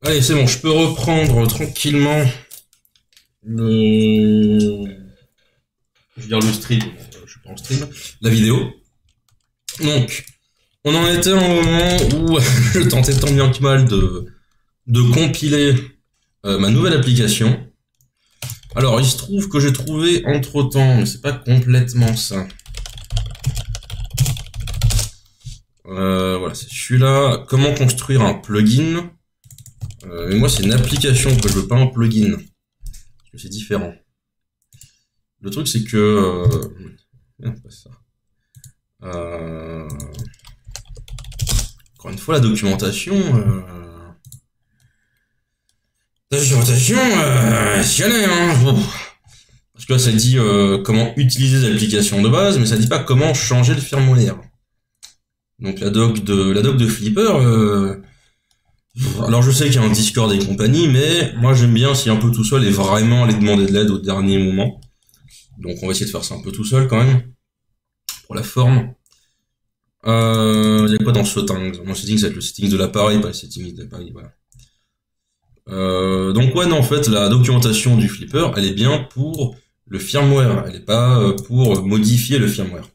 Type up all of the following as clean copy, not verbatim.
Allez, c'est bon, je peux reprendre tranquillement le... Je veux dire le stream, je suis pas en stream, la vidéo. Donc, on en était à un moment où je tentais tant bien que mal de compiler ma nouvelle application. Alors, il se trouve que j'ai trouvé entre-temps, mais c'est pas complètement ça. Voilà, c'est celui-là. Comment construire un plugin. Mais moi, c'est une application que je veux pas un plugin. Parce que c'est différent. Le truc, c'est que... Merde, pas ça. Encore une fois, la documentation... La documentation, s'y allait, hein. Parce que là, ça dit comment utiliser l'application de base, mais ça dit pas comment changer le firmware. Donc la doc de Flipper... Alors je sais qu'il y a un Discord et compagnie, mais moi j'aime bien si un peu tout seul et vraiment aller demander de l'aide au dernier moment. Donc on va essayer de faire ça un peu tout seul quand même. Pour la forme. Il y a quoi dans settings? Mon setting c'est le setting de l'appareil, pas le setting de l'appareil, voilà. Donc ouais non, en fait la documentation du Flipper, elle est bien pour le firmware, elle est pas pour modifier le firmware.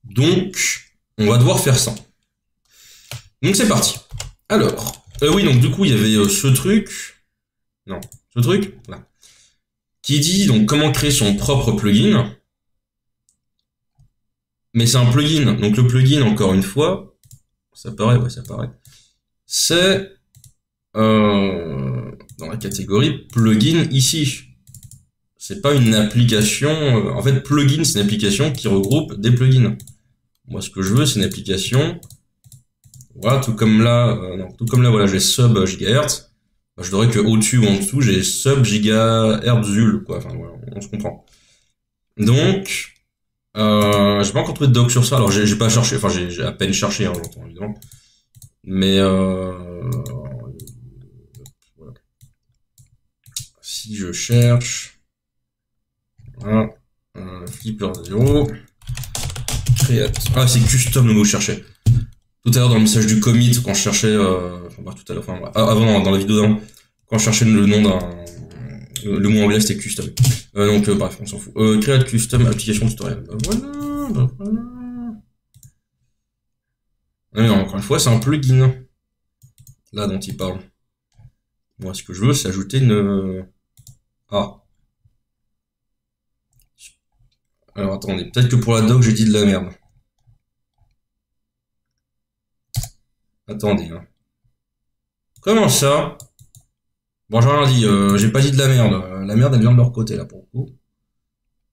Donc on va devoir faire ça. Donc c'est parti. Alors, oui, donc du coup, il y avait ce truc, voilà, qui dit donc comment créer son propre plugin. Mais c'est un plugin, donc le plugin, encore une fois, ça paraît, ouais, ça paraît, c'est dans la catégorie plugin ici. C'est pas une application, en fait, plugin, c'est une application qui regroupe des plugins. Moi, ce que je veux, c'est une application... Voilà, tout comme là, voilà, j'ai sub gigahertz. Bah, je dirais que au-dessus ou en dessous, j'ai sub gigahertz zul, quoi. Enfin, voilà, on se comprend. Donc, j'ai pas encore trouvé de doc sur ça. Alors, j'ai pas cherché, enfin, j'ai à peine cherché, hein, j'entends, évidemment. Mais, voilà. Si je cherche, voilà, Flipper 0, create. Ah, c'est custom le mot que je cherchais. Tout à l'heure dans le message du commit, quand je cherchais, avant dans la vidéo d'avant, quand je cherchais le nom le mot anglais c'était custom. Donc bref, on s'en fout. Create custom application tutorial. Voilà. Ah, mais non, encore une fois, c'est un plugin. Là dont il parle. Moi, ce que je veux, c'est ajouter une... Ah. Alors attendez, peut-être que pour la doc, j'ai dit de la merde. Attendez, hein. Comment ça? Bon, j'ai rien dit, j'ai pas dit de la merde. La merde, elle vient de leur côté, là, pour le coup.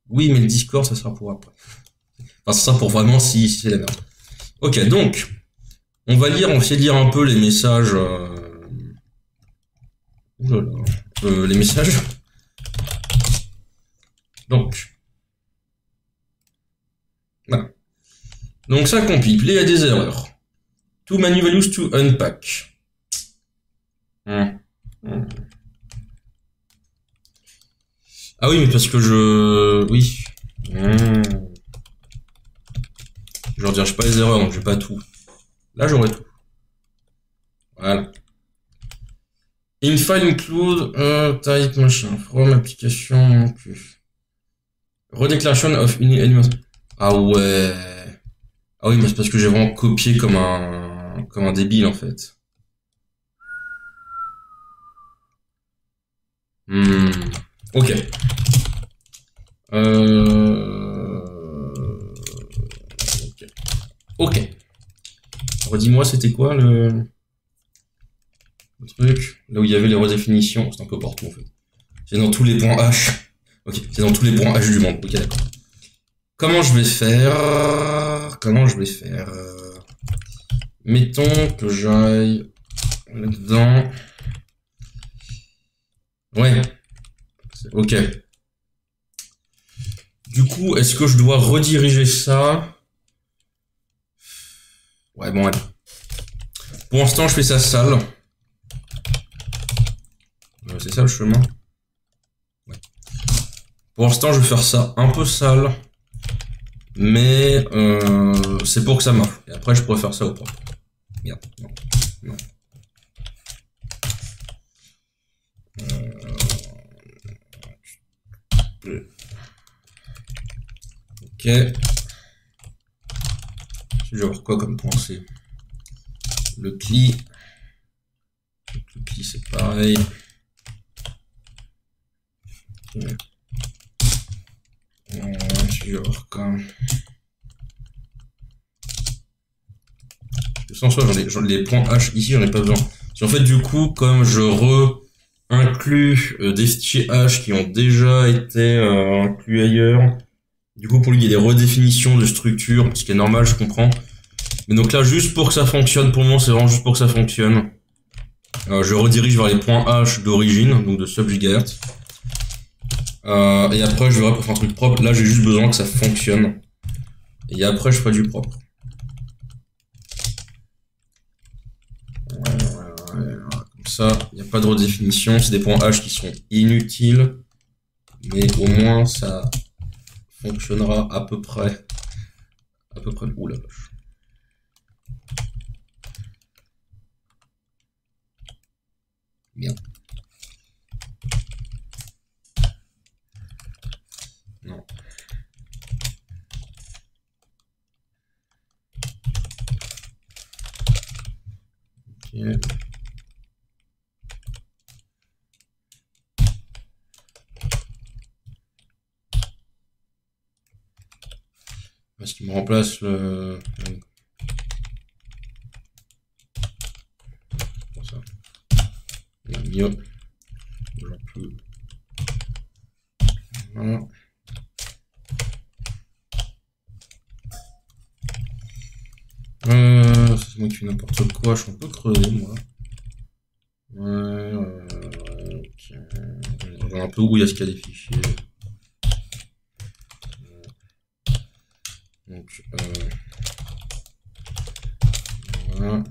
Oui, mais le Discord, ça sera pour après. Enfin, ça sera pour vraiment si c'est la merde. Ok, donc, on va essayer de lire un peu les messages... les messages. Donc. Voilà. Donc, ça compile. Il y a des erreurs. Two many values to unpack. Ah oui, mais parce que je... Oui. Je recherche pas les erreurs, donc j'ai pas tout. Là, j'aurai tout. Voilà. In file include type machin from application redeclaration of any element. Ah ouais. Ah oui, mais c'est parce que j'ai vraiment copié comme un débile en fait. Ok. Ok. Redis-moi, c'était quoi le truc là où il y avait les redéfinitions? C'est un peu partout en fait. C'est dans tous les points H. Ok, c'est dans tous les points H du monde. Ok, d'accord. Comment je vais faire? Mettons que j'aille là-dedans. Ouais. Ok. Du coup, est-ce que je dois rediriger ça? Ouais, bon, allez. Pour l'instant, je fais ça sale. C'est ça le chemin? Ouais. Pour l'instant, je vais faire ça un peu sale. Mais c'est pour que ça marche. Et après, je pourrais faire ça au propre. Merde. Non. Ok. Je vais avoir quoi comme pensée? Le CLI. Le CLI c'est pareil. Okay. Je vais avoir quoi? Sans soi, j'en ai les points H ici, j'en ai pas besoin. Si en fait, du coup, comme je inclus des fichiers H qui ont déjà été inclus ailleurs, du coup, pour lui, il y a des redéfinitions de structure, ce qui est normal, je comprends. Mais donc là, juste pour que ça fonctionne, pour le moment, c'est vraiment juste pour que ça fonctionne. Je redirige vers les points H d'origine, donc de sub-gigahertz. Et après, je verrai pour faire un truc propre. Là, j'ai juste besoin que ça fonctionne. Et après, je ferai du propre. Comme ça, il n'y a pas de redéfinition. C'est des points H qui sont inutiles. Mais au moins, ça fonctionnera à peu près. Ouh la vache. Merde. Non. Ok. Est-ce qu'il me remplace le... Pour ça. Il y a mieux. J'en peux. Voilà. C'est moi qui fais n'importe quoi, je suis un peu crevé, moi. Ok. Je vois un peu où il y a ce qu'il y a des fichiers. Donc, voilà.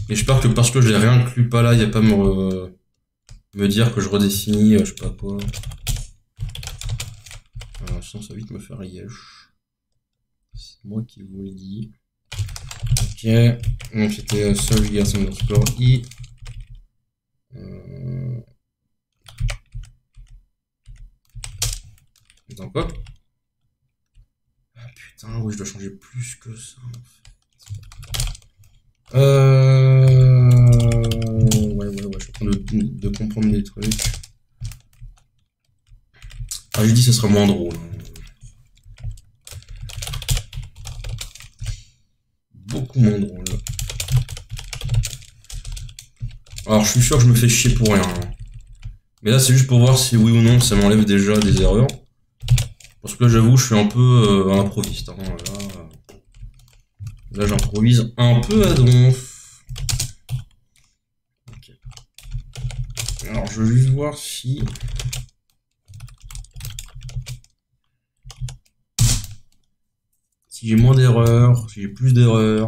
Et j'espère que parce que je l'ai réinclus pas là, il n'y a pas me dire que je redéfinis, je sais pas quoi. Alors, sinon, ça va vite me faire yesh. C'est moi qui vous l'ai dit. Ok. Donc, c'était sub-gigahertz underscore i. Attends, quoi? Ah putain, oui, je dois changer plus que ça, en fait. Ouais, je suis en train de comprendre des trucs. Ah, j'ai dit ça serait moins drôle. Beaucoup moins drôle. Alors, je suis sûr que je me fais chier pour rien. Mais là, c'est juste pour voir si oui ou non ça m'enlève déjà des erreurs. Parce que là, j'avoue, je suis un peu improviste. Hein. Là j'improvise un peu à donf. Okay. Alors, je veux juste voir si... Si j'ai moins d'erreurs, si j'ai plus d'erreurs.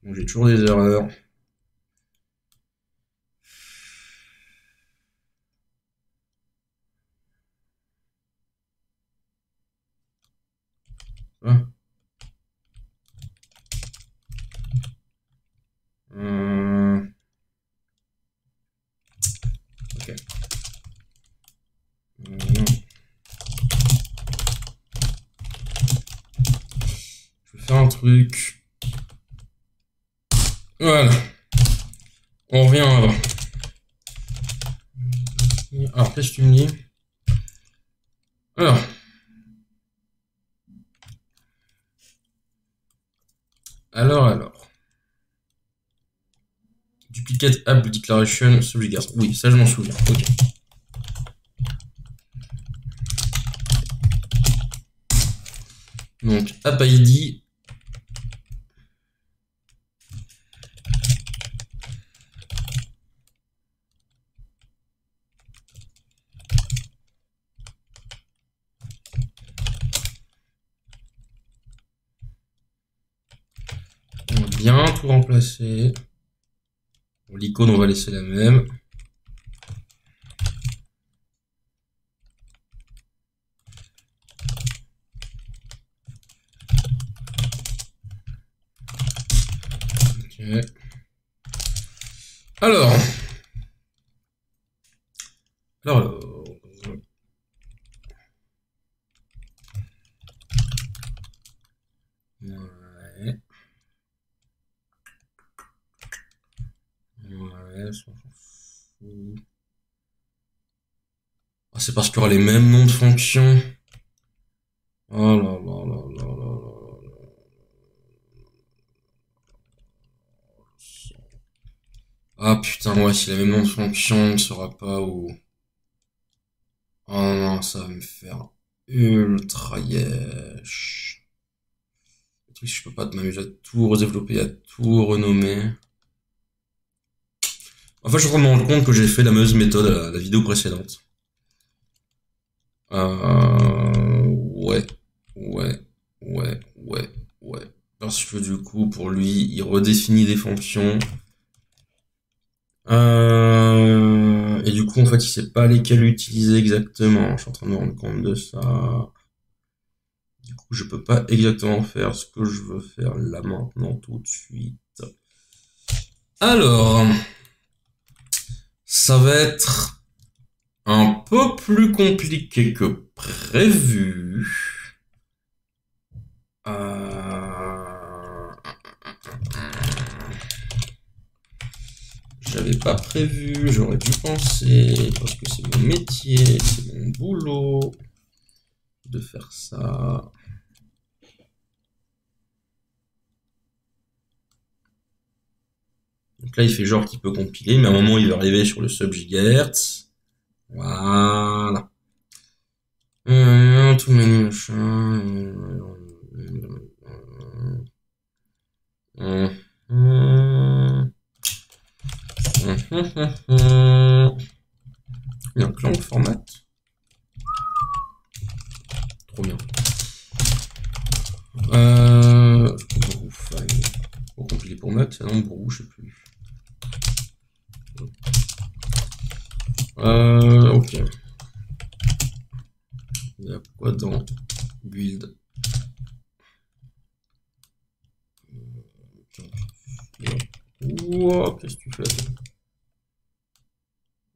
Donc, j'ai toujours des erreurs. Ah. Ok. Je vais faire un truc. Voilà. On revient avant. Alors, qu'est-ce que tu me dis? Alors. Alors. Duplicate app declaration sub-gigahertz. Oui, ça je m'en souviens. Ok. Donc, app ID. On va bien tout remplacer. L'icône, on va laisser la même. Ok. Alors, Alors, ouais. Ouais, ça, on s'en fout. Ah, c'est parce qu'il y aura les mêmes noms de fonctions. Oh là là là là là là là. Ah putain, ouais, si les mêmes noms de fonctions, on ne saura pas où. Oh non, ça va me faire ultra yesh. Le truc, je peux pas m'amuser à tout redévelopper, à tout renommer. En fait, je suis en train de me rendre compte que j'ai fait la mauvaise méthode à la vidéo précédente. Ouais, ouais, ouais, ouais, ouais. Parce que du coup, pour lui, il redéfinit des fonctions. Et du coup, en fait, il sait pas lesquelles utiliser exactement. Je suis en train de me rendre compte de ça. Du coup, je peux pas exactement faire ce que je veux faire là maintenant tout de suite. Alors, ça va être un peu plus compliqué que prévu. J'avais pas prévu, j'aurais dû penser, parce que c'est mon métier, c'est mon boulot de faire ça. Donc là, il fait genre qu'il peut compiler, mais à un moment, il va arriver sur le sub-gigahertz. Voilà. Tout le menu machin. Il y a un clan de format. Trop bien. Brou, file. Pour compiler pour Mac, c'est un brou, je sais plus. Ok. Il y a quoi dans build? Ouah, qu'est-ce que tu fais là?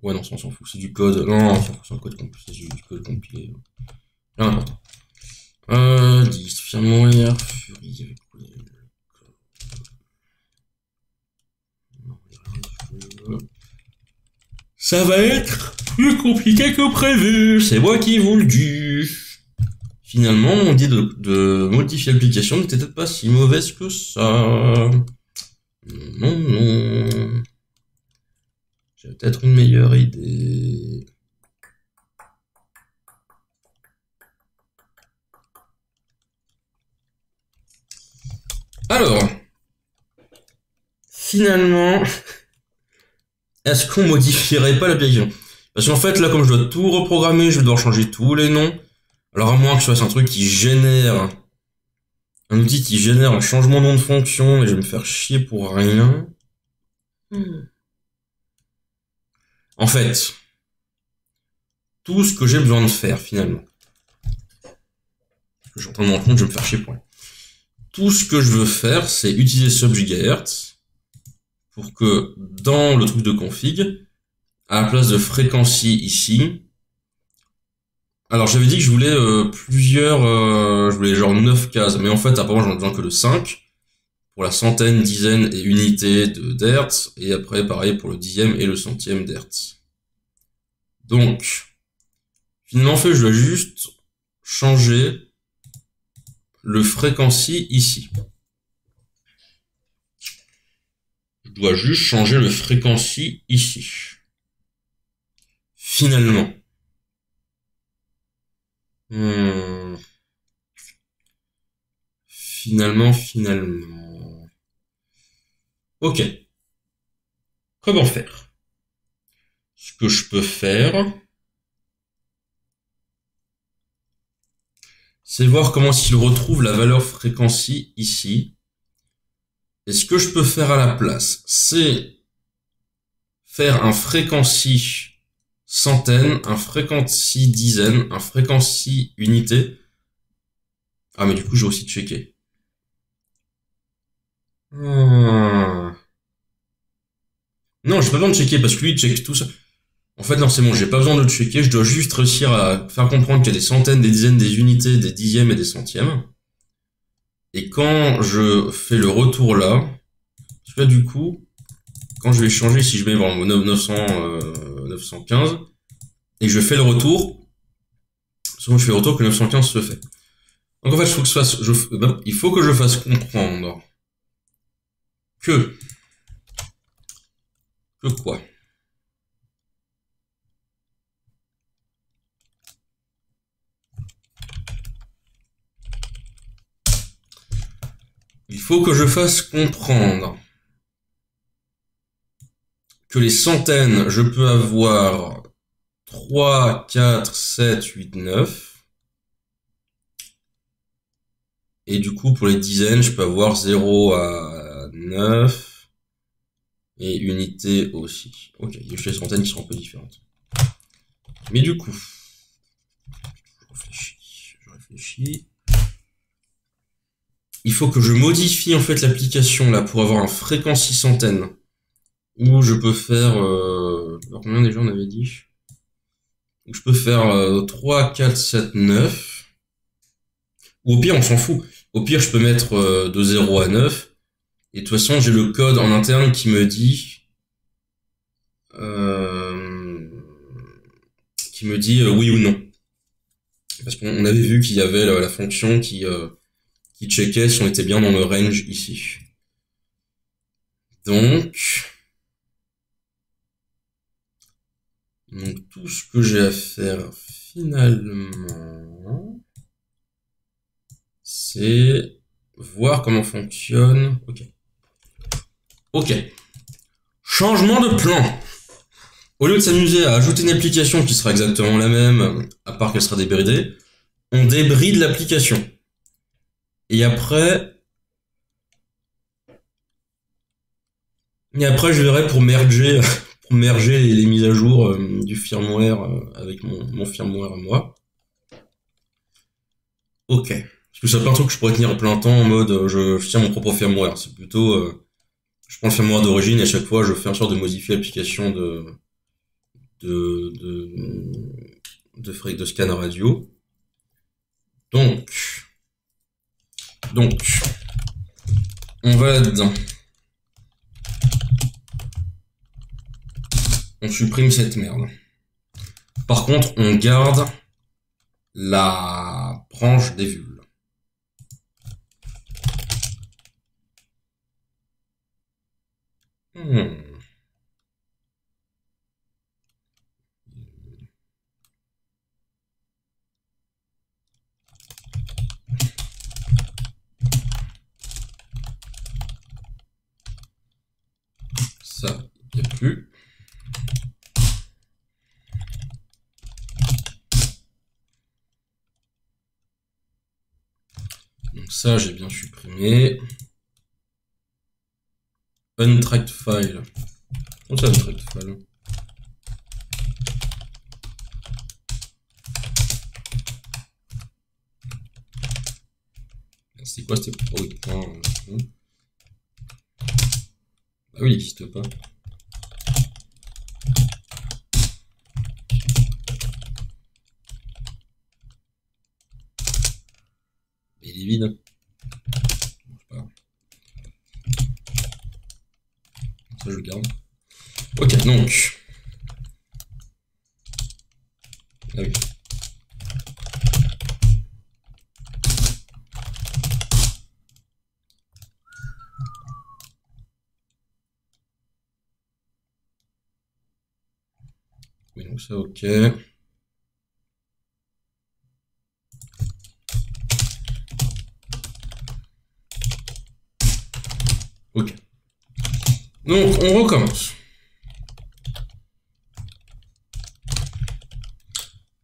Ouais, non, ça on s'en fout, c'est du code. Non, on s'en fout, c'est du code compilé. Rien d'important. 10, firmware, Fury, avec quoi? Ça va être plus compliqué que prévu, c'est moi qui vous le dis. Finalement, mon idée de modifier l'application n'était peut-être pas si mauvaise que ça. Non, non. J'ai peut-être une meilleure idée. Alors, finalement, est-ce qu'on modifierait pas l'application? Parce qu'en fait, là, comme je dois tout reprogrammer, je vais devoir changer tous les noms. Alors, à moins que je fasse un truc qui génère... Un outil qui génère un changement de nom de fonction, et je vais me faire chier pour rien. En fait, tout ce que j'ai besoin de faire, finalement, je suis en train de me rendre compte, je vais me faire chier pour rien. Tout ce que je veux faire, c'est utiliser sub-gigahertz pour que dans le truc de config, à la place de fréquency ici, alors j'avais dit que je voulais je voulais genre 9 cases, mais en fait apparemment j'en ai besoin que de 5 pour la centaine, dizaine et unité d'hertz, et après pareil pour le dixième et le centième d'hertz. Donc, finalement en fait je dois juste changer le fréquency ici. Je dois juste changer le fréquency ici. Finalement. Finalement. Ok. Comment faire? Ce que je peux faire, c'est voir comment s'il retrouve la valeur fréquency ici. Et ce que je peux faire à la place, c'est faire un fréquency centaine, un fréquency dizaine, un fréquency unité. Ah, mais du coup, j'ai aussi checké. Non, j'ai pas besoin de checker parce que lui, il check tout ça. En fait, non, c'est bon, j'ai pas besoin de le checker, je dois juste réussir à faire comprendre qu'il y a des centaines, des dizaines, des unités, des dixièmes et des centièmes. Et quand je fais le retour là, du coup, quand je vais changer, si je mets bon, 915, et que je fais le retour, souvent je fais le retour que 915 se fait. Donc en fait, il faut que je fasse comprendre que quoi? Il faut que je fasse comprendre que les centaines, je peux avoir 3, 4, 7, 8, 9. Et du coup, pour les dizaines, je peux avoir 0 à 9. Et unité aussi. Ok, il y a juste les centaines qui sont un peu différentes. Mais du coup, je réfléchis. Il faut que je modifie en fait l'application là pour avoir un fréquency centaine. Où je peux faire... alors combien déjà on avait dit? Je peux faire 3, 4, 7, 9. Ou au pire, on s'en fout. Au pire, je peux mettre de 0 à 9. Et de toute façon, j'ai le code en interne qui me dit... oui ou non. Parce qu'on avait vu qu'il y avait la fonction qui checkait si on était bien dans le range ici. Donc tout ce que j'ai à faire finalement, c'est voir comment fonctionne. Ok. Changement de plan. Au lieu de s'amuser à ajouter une application qui sera exactement la même, à part qu'elle sera débridée, on débride l'application. Et après, je verrai pour merger les mises à jour du firmware avec mon firmware à moi. Ok. Parce que c'est pas un truc que je pourrais tenir plein temps en mode je tiens mon propre firmware. C'est plutôt je prends le firmware d'origine et à chaque fois je fais en sorte de modifier l'application de scan radio. Donc on va là-dedans. On supprime cette merde. Par contre, on garde la branche des vulves. Ça, il n'y a plus. Donc ça, j'ai bien supprimé. Untracked file. Comment ça, untracked file? C'est quoi c'était? Oh oui, ah oui, il n'existe pas. Il est vide. Ça, je le garde. Ok, donc. Ah oui. Oui, donc ça, ok. Ok. Donc, on recommence.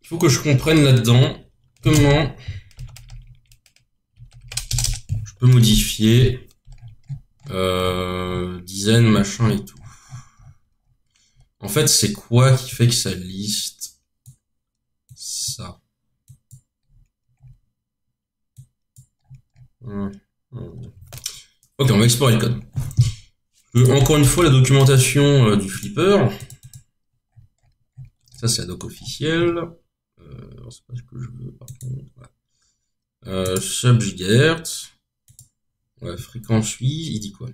Il faut que je comprenne là-dedans comment je peux modifier dizaines, machin et tout. En fait, c'est quoi qui fait que ça liste ça? Ok, on va explorer le code. Encore une fois, la documentation du flipper. Ça, c'est la doc officielle. C'est pas ce que je veux, par contre. Voilà. Sub gigahertz. Ouais, fréquence 8, il dit quoi?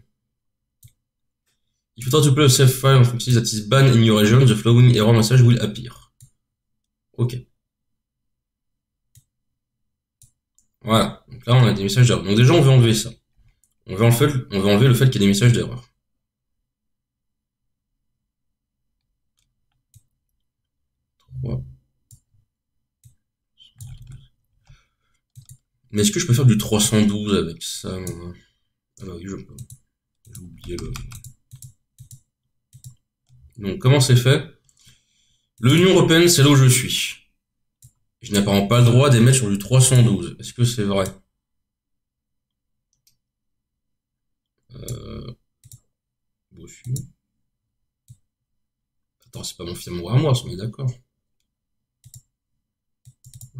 If you try to play a save file on frequency that is banned in your region, the following error message will appear. Ok. Voilà. Donc là, on a des messages d'erreur. Donc déjà, on veut enlever ça. On veut enlever le fait qu'il y ait des messages d'erreur. Mais est-ce que je peux faire du 312 avec ça? Ah bah oui, je peux. J'ai oublié le... Donc, comment c'est fait? L'Union Européenne, c'est là où je suis. Je n'ai apparemment pas le droit d'émettre sur du 312. Est-ce que c'est vrai? Bossu. Attends, c'est pas mon firmware à moi, on est d'accord.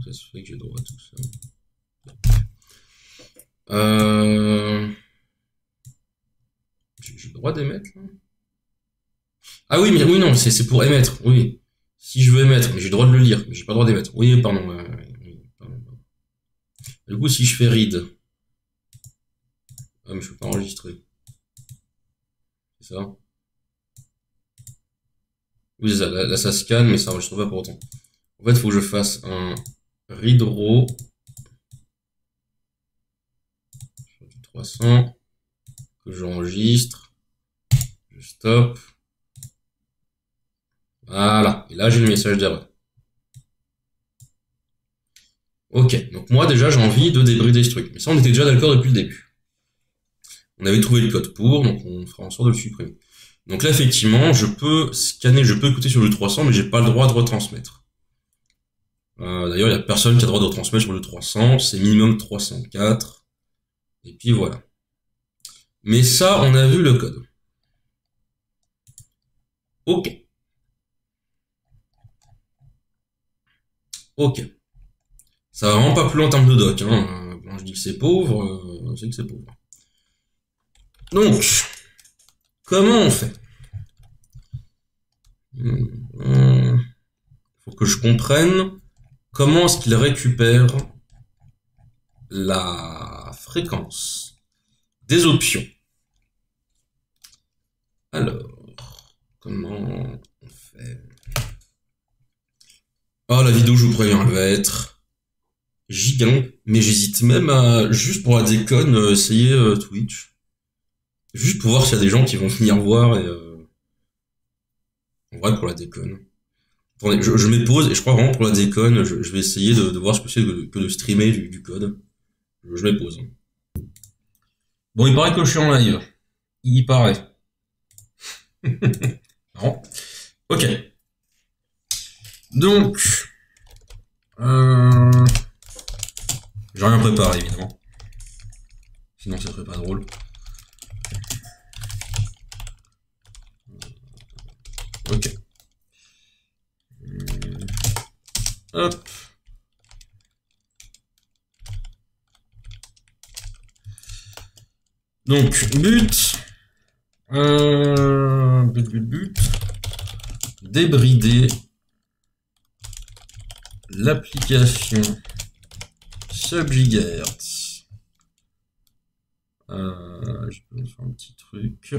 Ça se fait que j'ai le droit à tout ça. J'ai le droit d'émettre là? Ah oui, mais oui, non, c'est pour émettre, oui. Si je veux émettre, mais j'ai le droit de le lire, mais j'ai pas le droit d'émettre. Oui, pardon. Oui, pardon. Du coup, si je fais read. Ah, mais je peux pas enregistrer. C'est ça? Oui, c'est ça. Là, ça scanne, mais ça enregistre pas pour autant. En fait, il faut que je fasse un read row. 300. Que j'enregistre. Je stop. Voilà. Et là, j'ai le message d'erreur. Ok. Donc, moi, déjà, j'ai envie de débrider ce truc. Mais ça, on était déjà d'accord depuis le début. On avait trouvé le code pour, donc on fera en sorte de le supprimer. Donc là, effectivement, je peux scanner, je peux écouter sur le 300, mais j'ai pas le droit de retransmettre. D'ailleurs, il y a personne qui a le droit de retransmettre sur le 300, c'est minimum 304. Et puis voilà. Mais ça, on a vu le code. Ok. Ok. Ça va vraiment pas plus loin en termes de doc. Hein. Quand je dis que c'est pauvre, c'est que c'est pauvre. Donc, comment on fait? Faut que je comprenne comment est-ce qu'il récupère la fréquence des options. Alors, comment on fait? Oh, la vidéo, je vous préviens, elle va être giga longue, mais j'hésite même à, juste pour la déconne, essayer Twitch. Juste pour voir s'il y a des gens qui vont venir voir et en vrai, pour la déconne. Attendez, je mets pause et je crois vraiment pour la déconne, je vais essayer de voir ce que c'est que de streamer du code. Je mets pause. Bon, il paraît que je suis en live. Il paraît. Non. Ok. Donc, j'ai rien préparé évidemment. Sinon, ça serait pas drôle. Ok. Hop. Donc, but. But. Débrider l'application sub-gigahertz. Je peux faire un petit truc.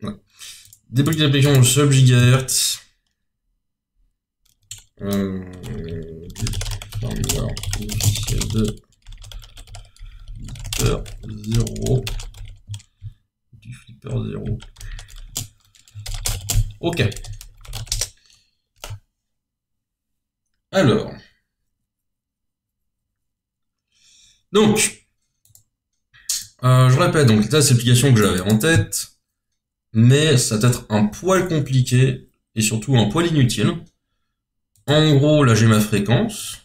Ouais. Débrider l'application sub-gigahertz. Firmware officiel de Flipper 0. Du Flipper 0. Ok. Alors. Donc. Je répète, donc là, c'est l'application que j'avais en tête. Mais ça va être un poil compliqué. Et surtout un poil inutile. En gros, là, j'ai ma fréquence.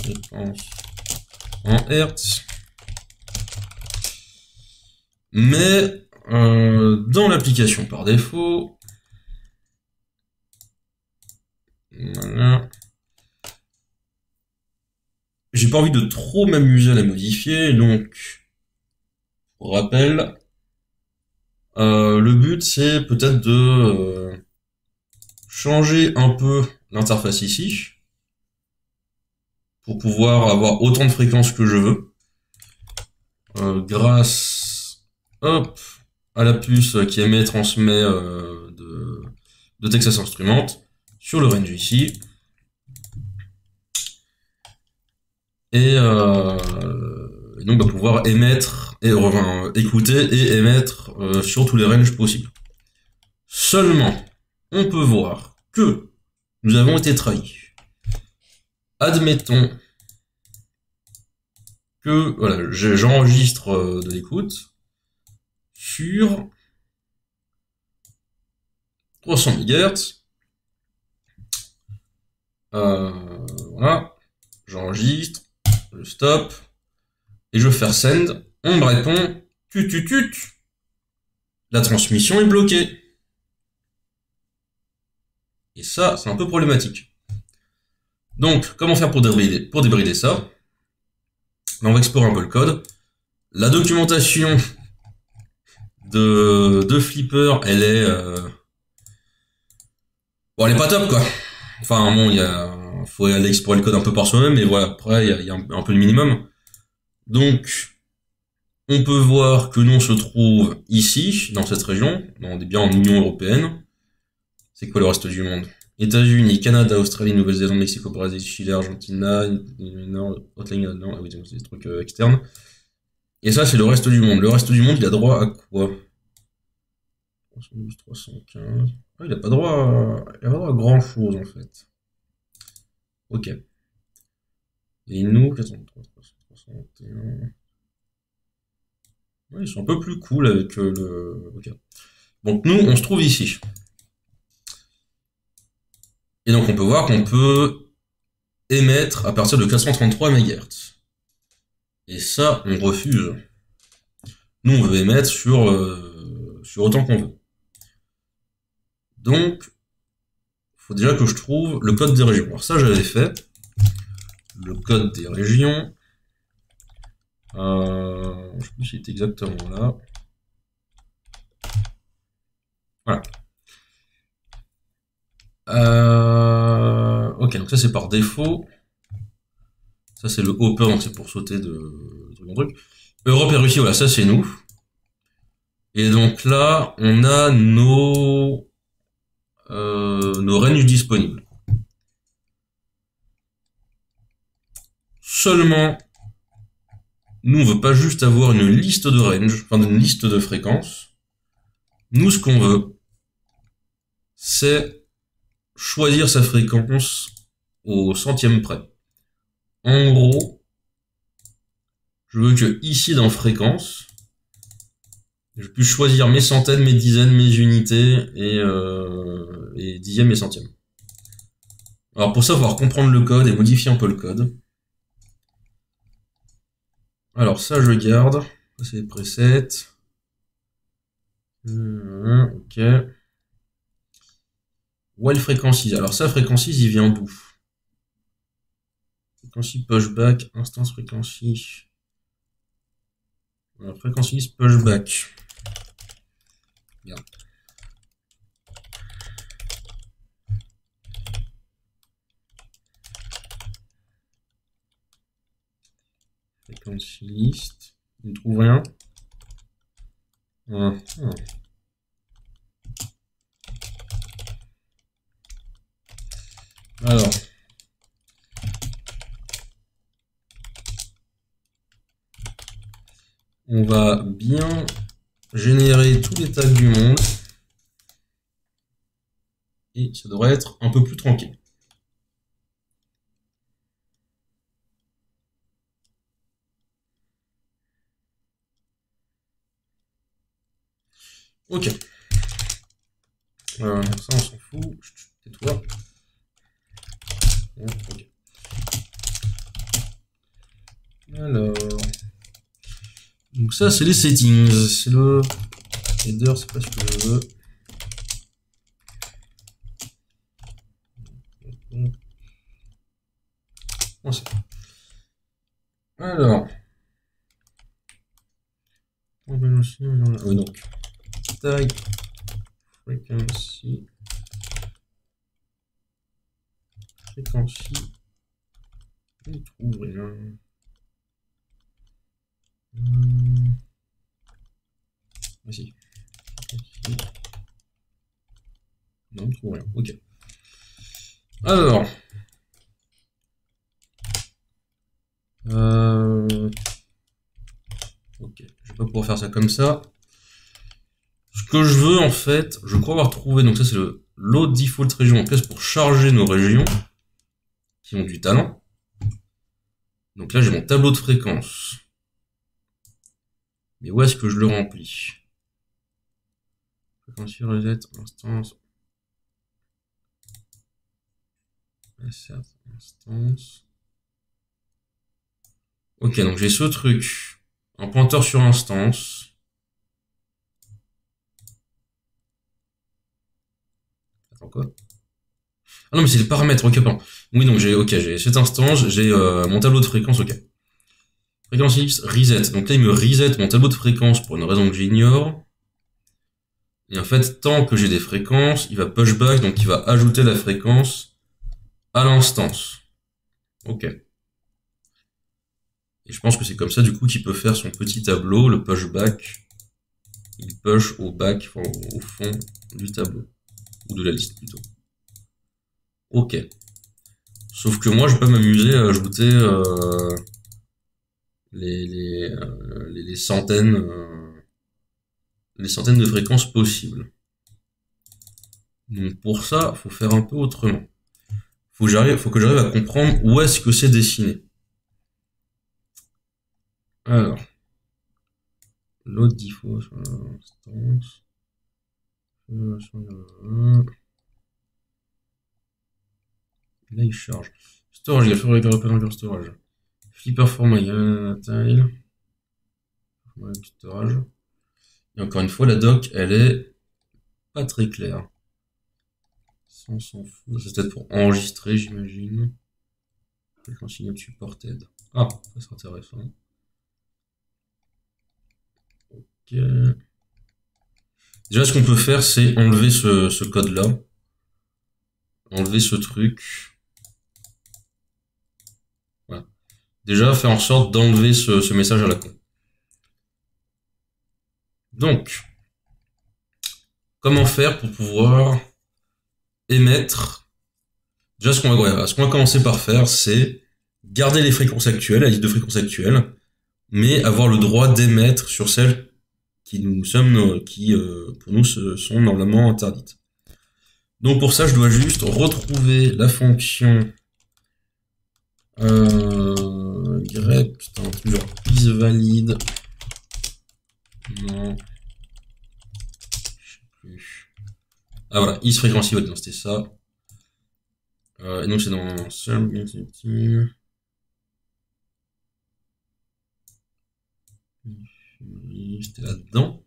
Fréquence en Hertz. Mais dans l'application par défaut, voilà, j'ai pas envie de trop m'amuser à la modifier, donc Pour rappel, le but c'est peut-être de changer un peu l'interface ici pour pouvoir avoir autant de fréquences que je veux grâce hop, à la puce qui émet et transmet de Texas Instruments sur le range ici. Et donc on va pouvoir émettre et écouter et émettre sur tous les ranges possibles. Seulement, on peut voir que nous avons été trahis. Admettons que voilà, j'enregistre de l'écoute sur 300 MHz. Voilà, j'enregistre, je stop, et je veux faire send. On me répond tut. La transmission est bloquée. Et ça, c'est un peu problématique. Donc, comment faire pour débrider ça? On va explorer un peu le code. La documentation de Flipper, elle est... bon, elle est pas top, quoi. Enfin, bon, faut aller explorer le code un peu par soi-même, mais voilà, après, il y a un peu le minimum. Donc, on peut voir que nous, on se trouve ici, dans cette région. On est bien en Union Européenne. C'est quoi le reste du monde? États-Unis, Canada, Australie, Nouvelle-Zélande, Mexico, Brésil, Chili, Argentina, Haute-Ligne, non, ah oui, c'est des trucs externes. Et ça, c'est le reste du monde. Le reste du monde, il a droit à quoi? 312, 315. Ah, il a pas droit à grand chose, en fait. Ok. Et nous, 403, 361. Ouais, ils sont un peu plus cool avec le... Ok. Donc nous, on se trouve ici. Et donc on peut voir qu'on peut émettre à partir de 433 MHz. Et ça, on refuse. Nous, on veut émettre sur autant qu'on veut. Donc, il faut déjà que je trouve le code des régions. Alors ça, j'avais fait. Le code des régions. Je sais plus si c'était exactement là. Voilà. Ok, donc ça c'est par défaut. Ça c'est le hopper, donc c'est pour sauter de truc en truc. Europe et Russie, voilà, ça c'est nous. Et donc là, on a nos ranges disponibles. Seulement, nous on veut pas juste avoir une liste de range, enfin une liste de fréquences. Nous, ce qu'on veut, c'est choisir sa fréquence au centième près. En gros, je veux que ici dans fréquence, je puisse choisir mes centaines, mes dizaines, mes unités et dixièmes et centièmes. Alors pour ça, il va falloir comprendre le code et modifier un peu le code. Alors ça, je garde. Ça, c'est les presets. Ok. While frequencies. Alors ça, frequencies, il vient d'où? Frequency pushback, instance frequency. Alors, frequencies pushback. Regarde. Frequency list. Il ne trouve rien. Alors. On va bien générer tous les tags du monde. Et ça devrait être un peu plus tranquille. Ok. Ça, on s'en fout. Tais-toi. Ok. Alors. Donc ça, c'est les settings. C'est le header, c'est pas ce que je veux. Alors. Oui, donc, tag, frequency, je ne trouve rien. Vas-y. Non, je ne trouve rien. Ok. Alors. Ok, je vais pas pouvoir faire ça comme ça. Ce que je veux en fait, je crois avoir trouvé, donc ça c'est le load default région en place pour charger nos régions qui ont du talent. Donc là j'ai mon tableau de fréquence. Mais où est-ce que je le remplis? Fréquence reset, instance. Instance. Ok, donc j'ai ce truc. Un pointeur sur instance. Attends quoi? Ah non mais c'est les paramètres, ok pardon. Oui donc j'ai cette instance, j'ai mon tableau de fréquence, ok. Fréquence X, reset. Donc là il me reset mon tableau de fréquence pour une raison que j'ignore. Et en fait, tant que j'ai des fréquences, il va pushback, donc il va ajouter la fréquence à l'instance. Ok. Et je pense que c'est comme ça du coup qu'il peut faire son petit tableau, le pushback. Il push au back, enfin, au fond du tableau. Ou de la liste plutôt. Ok. Sauf que moi je peux m'amuser à ajouter les centaines de fréquences possibles. Donc pour ça, faut faire un peu autrement. Faut que j'arrive à comprendre où est-ce que c'est dessiné. Alors, load default sur l'instance. Là il charge. Storage, il y a le représentant storage. Flipper format tile. Storage. Et encore une fois, la doc, elle est pas très claire. Ça, on s'en fout. C'est peut-être pour enregistrer, j'imagine. Continue supported. Ah, ça c'est intéressant. Ok. Déjà, ce qu'on peut faire, c'est enlever ce code-là. Enlever ce truc. Voilà. Déjà, faire en sorte d'enlever ce message à la con. Donc, comment faire pour pouvoir émettre. Déjà, ce qu'on va commencer par faire, c'est garder les fréquences actuelles, la liste de fréquences actuelles, mais avoir le droit d'émettre sur celles qui pour nous sont normalement interdites. Donc pour ça, je dois juste retrouver la fonction grep, putain, toujours isValide. Non. Je sais plus. Ah voilà, isFrequency valide, c'était ça. Et donc c'est dans c'était là-dedans.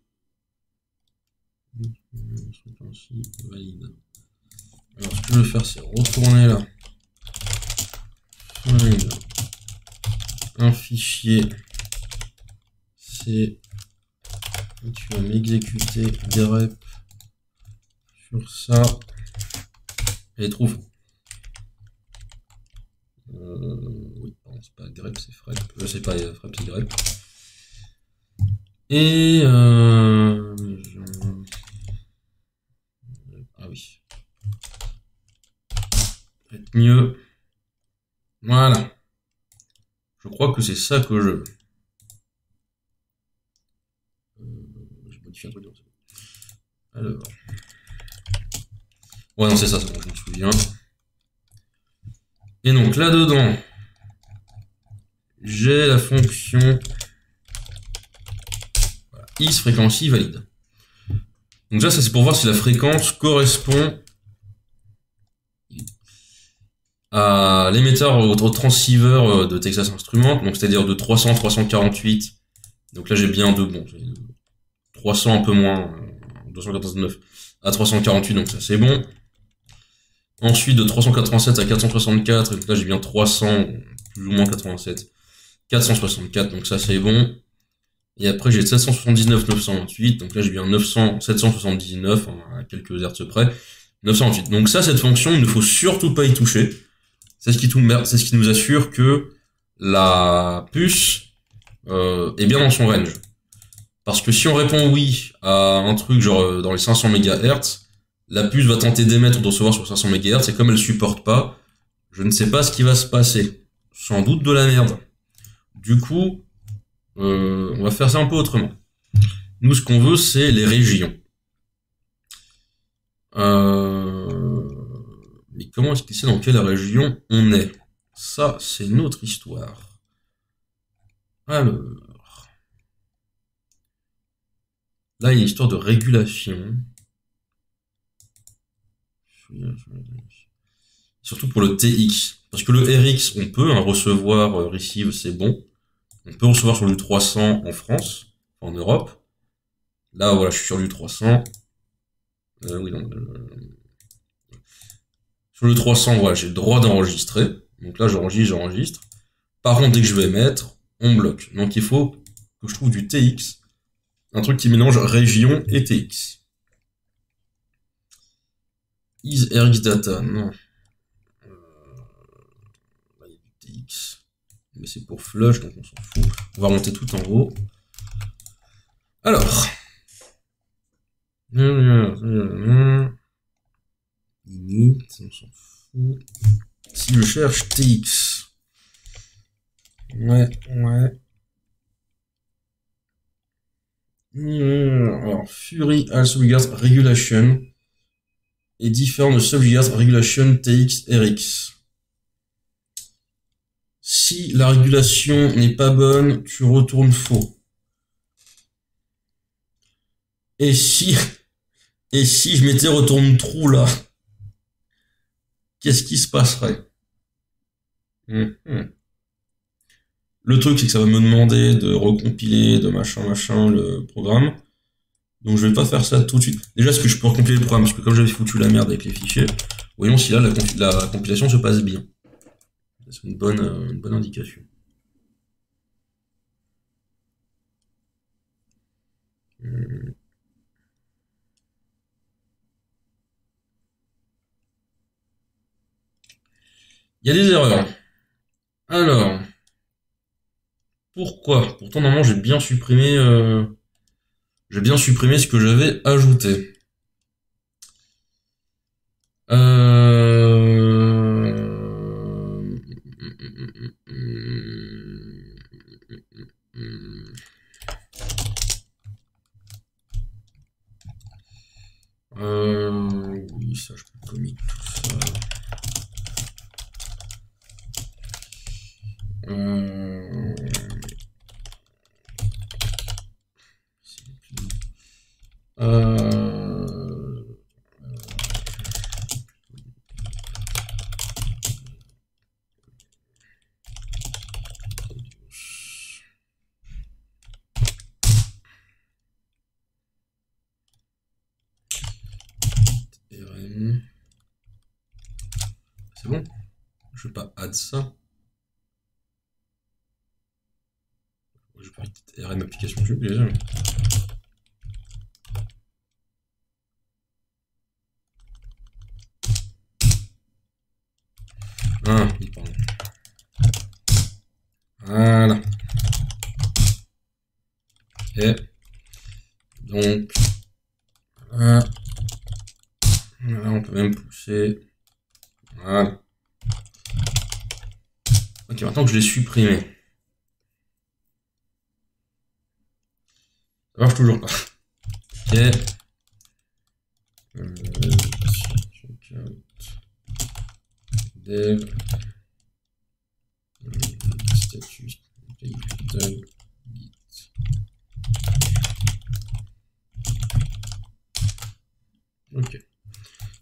Valide. Alors ce que je vais faire, c'est retourner là. Valide. Un fichier. C'est. Tu vas m'exécuter grep sur ça. Et trouve. Oui, pardon, c'est pas grep, c'est frep. C'est pas frep, c'est grep. Et ah oui. Peut-être mieux. Voilà. Je crois que c'est ça que je veux. Je modifie un truc. Alors. Ouais, non, c'est ça, je me souviens. Et donc là-dedans, j'ai la fonction isFrequency valide. Donc déjà, ça c'est pour voir si la fréquence correspond à l'émetteur au transceiver de Texas Instruments, donc c'est-à-dire de 300, 348. Donc là j'ai bien deux, bon, 300 un peu moins, 289 à 348, donc ça c'est bon. Ensuite de 387 à 464, donc là j'ai bien 300, plus ou moins 87, 464, donc ça c'est bon. Et après, j'ai 779, 928. Donc là, j'ai eu un 900, 779, à quelques hertz près. 928. Donc ça, cette fonction, il ne faut surtout pas y toucher. C'est ce qui nous assure que la puce est bien dans son range. Parce que si on répond oui à un truc genre dans les 500 MHz, la puce va tenter d'émettre ou de recevoir sur 500 MHz, et comme elle supporte pas, je ne sais pas ce qui va se passer. Sans doute de la merde. Du coup, on va faire ça un peu autrement. Nous, ce qu'on veut, c'est les régions. Mais comment est-ce qu'il sait dans quelle région on est? Ça, c'est une autre histoire. Alors, là, il y a une histoire de régulation. Surtout pour le TX. Parce que le RX, on peut recevoir, receive, c'est bon. On peut recevoir sur du 300 en France, en Europe. Là, voilà, je suis sur du 300. Oui, non. Sur le 300, voilà, j'ai le droit d'enregistrer. Donc là, j'enregistre. Par contre, dès que je vais mettre, on bloque. Donc il faut que je trouve du TX. Un truc qui mélange région et TX. Is RX data, non. Là, il y a du TX. Mais c'est pour flush, donc on s'en fout. On va remonter tout en haut. Alors. Init, on s'en fout. Si je cherche TX. Ouais. Alors, Fury also regards regulation et different subregards regulation TX RX. Si la régulation n'est pas bonne, tu retournes faux. Et si je mettais retourne true là, qu'est-ce qui se passerait? Le truc, c'est que ça va me demander de recompiler, de machin, le programme. Donc je vais pas faire ça tout de suite. Déjà, est-ce que je peux recompiler le programme? Parce que comme j'avais foutu la merde avec les fichiers, voyons si là, la compilation se passe bien. C'est une bonne indication. Il y a des erreurs. Alors, pourquoi? Pourtant, normalement, j'ai bien supprimé ce que j'avais ajouté. Oui, ça, je peux commit tout ça. C'est bon? Je vais pas add ça. Je vais pas RM application jeu, déjà. Ah, oui, pardon. Voilà. Ok. Donc, là, on peut même pousser. Voilà. Ok, maintenant que je l'ai supprimé. Ça marche toujours pas. Ok. Dev. Status. Git. Ok.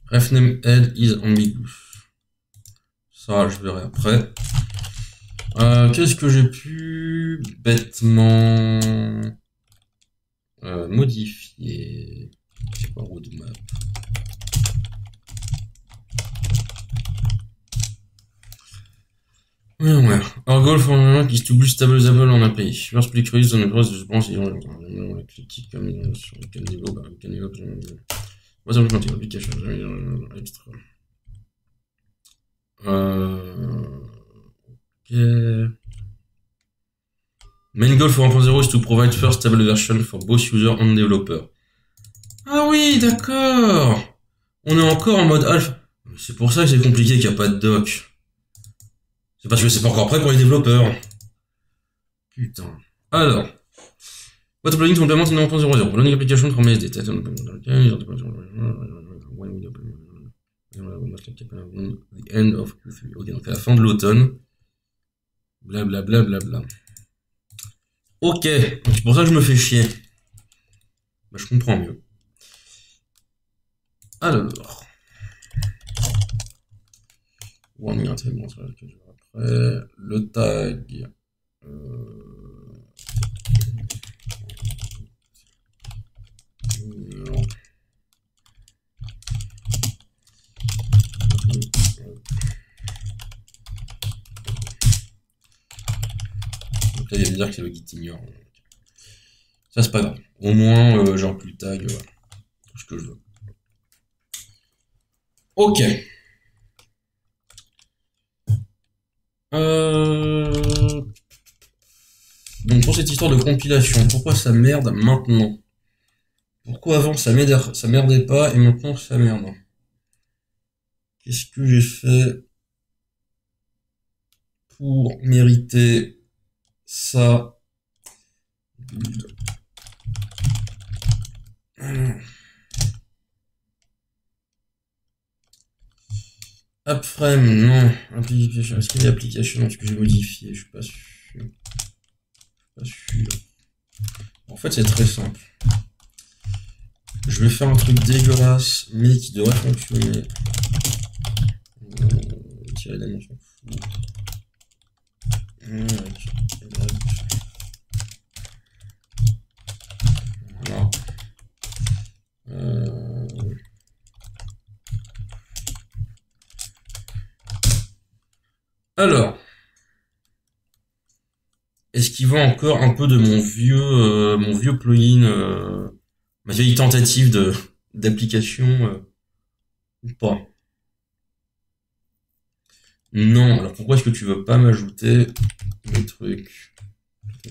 Refname head is ambiguous. Ça, je verrai après. Qu'est-ce que j'ai pu bêtement modifier? C'est quoi roadmap? Ouais. Our goal for the moment is to be stabilizable on API. First, click release on the cross, je pense, critique comme sur quel niveau, quel niveau, what's the application, extra. Ok. Main goal for 1.0 is to provide first stable version for both user and developer. Ah oui, d'accord. On est encore en mode alpha. C'est pour ça que c'est compliqué qu'il n'y a pas de doc. C'est parce que c'est pas encore prêt pour les développeurs. Putain. Alors. What plugin to implement in 1.0? Running application from SD. The end of Q3. Ok, donc à la fin de l'automne. Blablabla. Bla, bla, bla. Ok, c'est pour ça que je me fais chier. Bah, je comprends mieux. Alors. Warning, c'est bon, ça va que je vais après. Le tag. Non. Donc là, il va me dire que c'est le git ignore. Ça, c'est pas grave. Au moins, genre plus tag, voilà. Tout ce que je veux. Ok. Donc pour cette histoire de compilation, pourquoi ça merde maintenant? Pourquoi avant ça merdait pas et maintenant ça merde? Qu'est-ce que j'ai fait pour mériter ça? Appframe, non. Application, est-ce qu'il y a application? Est-ce que j'ai modifié? Je suis pas sûr. Pas sûr. En fait, c'est très simple. Je vais faire un truc dégueulasse, mais qui devrait fonctionner. Tirer la main, on s'en fout. Voilà. Alors, est-ce qu'il va encore un peu de mon vieux plugin, ma vieille tentative d'application ou pas? Non, alors pourquoi est-ce que tu veux pas m'ajouter des trucs?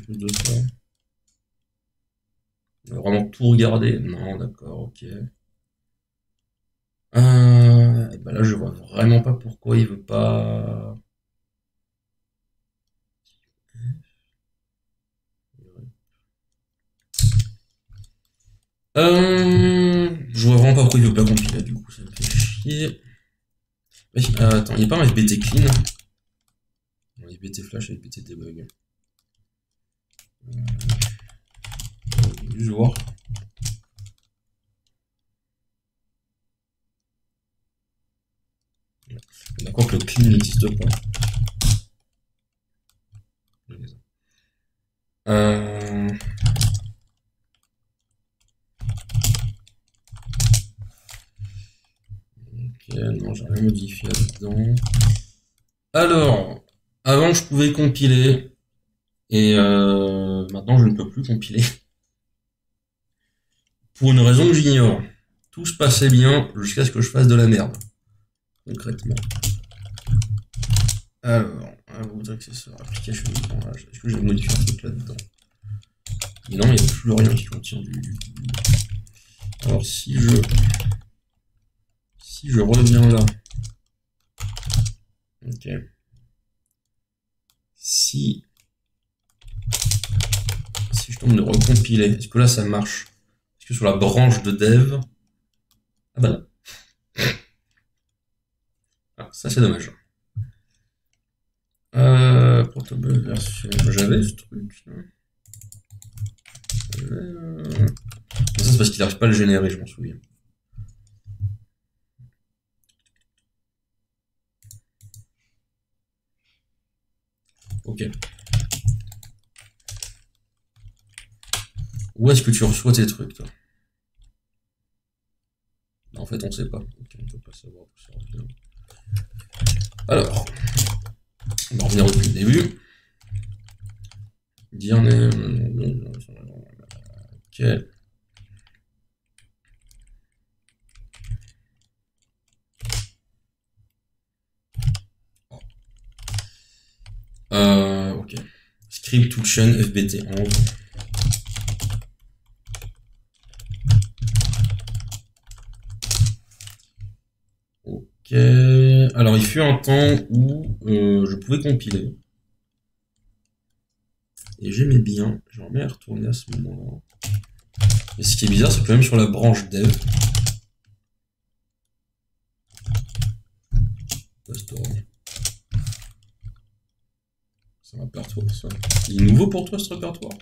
De ça. Vraiment tout regarder? Non, d'accord, ok. Bah là, je vois vraiment pas pourquoi il veut pas. Je vois vraiment pas pourquoi il veut pas compiler, du coup, ça me fait chier. Attends, il n'y a pas un FBT clean? Non, FBT flash, FBT debug. Juste voir. D'accord que le clean n'existe pas. Ok, non, j'ai rien modifié là-dedans. Alors, avant je pouvais compiler, et maintenant je ne peux plus compiler. Pour une raison que j'ignore. Tout se passait bien jusqu'à ce que je fasse de la merde. Concrètement. Alors, vous accessoires, application, est-ce que j'ai modifié un truc là-dedans? Et non, il n'y a plus rien qui contient du. Alors si je reviens là. Ok. Si je tombe de recompiler, est-ce que là ça marche? Est-ce que sur la branche de dev? Ah bah non. Ah, ça c'est dommage. Portable version. J'avais ce truc. Ça c'est parce qu'il n'arrive pas à le générer, je m'en souviens. Ok. Où est-ce que tu reçois tes trucs, toi? En fait, on sait pas. Ok, on peut pas savoir où ça revient. Alors, on va revenir depuis le début. dire ok. Ok. Script to chain FBT 11. Ok. Alors il fut un temps où je pouvais compiler. Et j'aimais bien. J'aimerais bien retourner à ce moment-là. Et ce qui est bizarre, c'est que même sur la branche dev. C'est un répertoire, ça. Il est nouveau pour toi, ce répertoire?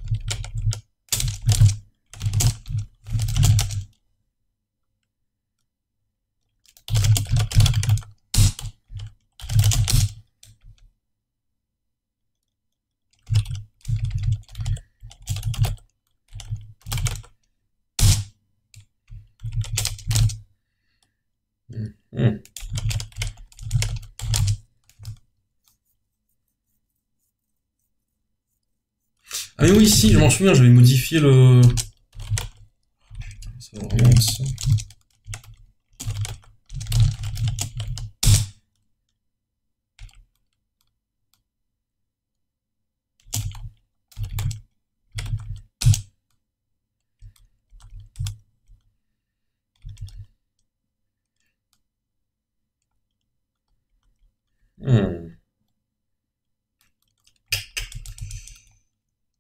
Ah mais oui, si, je m'en souviens, j'avais modifié le... Ça va vraiment être ça.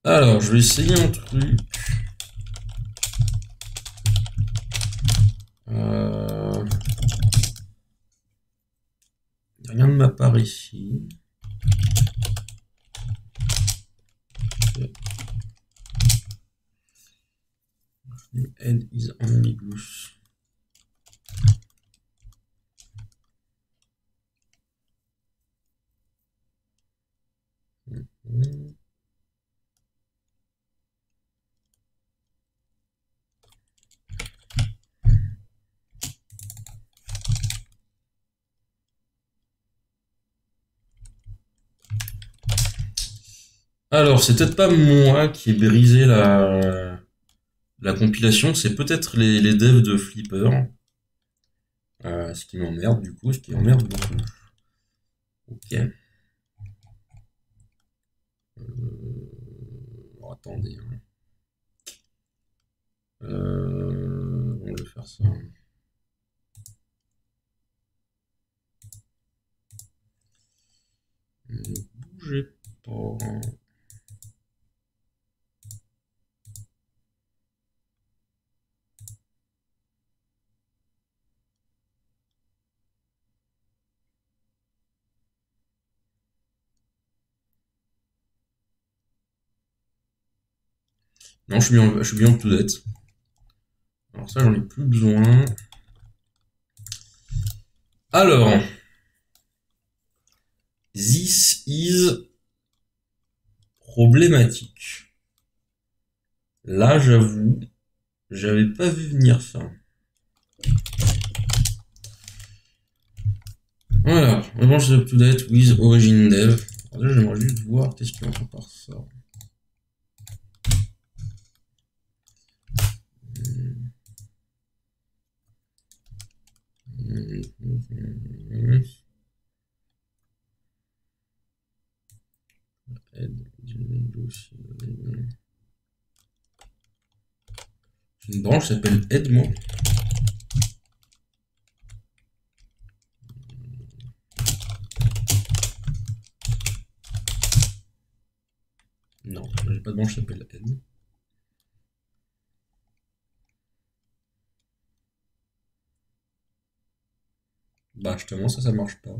Alors, je vais essayer un truc. Rien ne m'apparaît ici. Head is ambiguous. Alors, c'est peut-être pas moi qui ai brisé la compilation, c'est peut-être les devs de Flipper. Ce qui m'emmerde du coup, ce qui m'emmerde beaucoup. Ok. Attendez. On va faire ça. Ne bougez pas. Non, je suis bien up to date. Alors ça, j'en ai plus besoin. Alors, this is problématique. Là, j'avoue, j'avais pas vu venir ça. Voilà, vraiment, je suis up to date with origin dev. Alors là, j'aimerais juste voir qu'est-ce qu'il entend par ça. J'ai une branche qui s'appelle Aide, moi. Non, j'ai pas de branche qui s'appelle Aide. Bah justement, ça marche pas.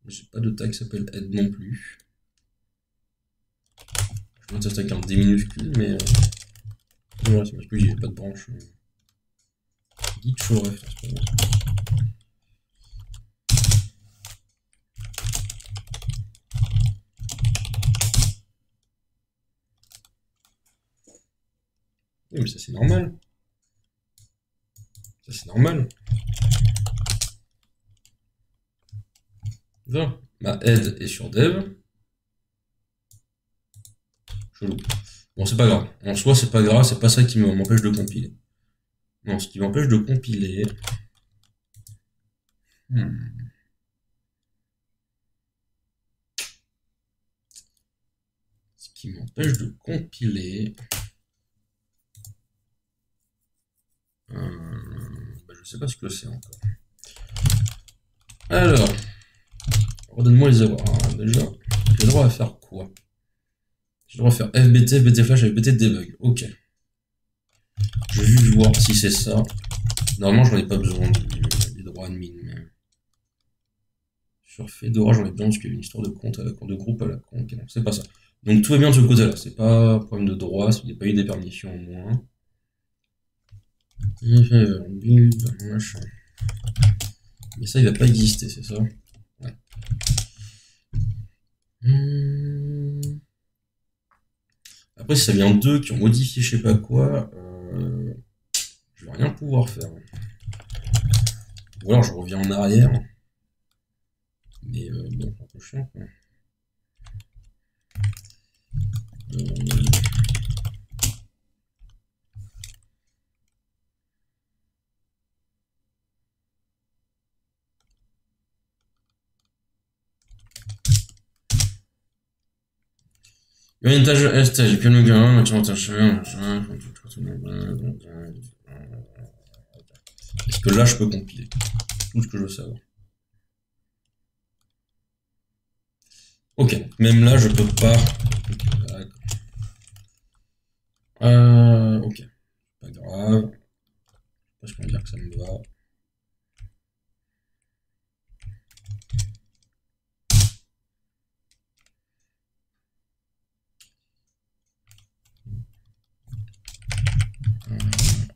J'ai pas de tag qui s'appelle Aide non plus. Je vais mettre avec un D minuscule, mais voilà, c'est parce que j'ai pas de branche. Git show ref, c'est pas bon. Oui, mais ça c'est normal. Ça c'est normal. Ça, Ma aide est sur dev. Chelou. Bon, c'est pas grave. En soi, c'est pas grave, c'est pas ça qui m'empêche de compiler. Non, ce qui m'empêche de compiler... Ce qui m'empêche de compiler... je sais pas ce que c'est encore. Alors, redonne-moi les erreurs. Alors, déjà, j'ai le droit à faire quoi? J'ai le droit à faire FBT, FBT flash, FBT debug. Ok. Je vais juste voir si c'est ça. Normalement, j'en ai pas besoin des droits admin. Mais... sur Fedora, j'en ai besoin parce qu'il y a une histoire de compte, de groupe à la con. Ok, non, c'est pas ça. Donc tout va bien de ce côté-là. C'est pas un problème de droit, il n'y a pas eu des permissions au moins. Build, machin. Mais ça, il va pas exister, c'est ça? Ouais. Après, si ça vient d'eux qui ont modifié je sais pas quoi, je vais rien pouvoir faire. Ou alors je reviens en arrière. Mais bon, c'est un peu chiant quoi. Une tâche ST, j'ai que le gars, tu m'attaches rien, est-ce que là je peux compiler? Tout ce que je veux savoir. Ok, même là je peux pas. Ok, pas grave. Je peux dire que ça me va.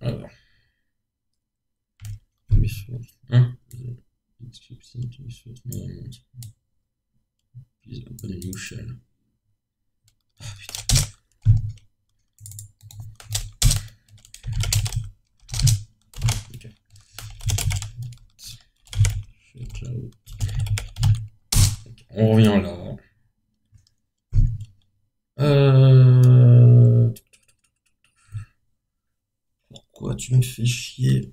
Alors. Hein? Please open a new shell. Ah putain. Ok. Okay. On revient là. Pourquoi tu me fais chier?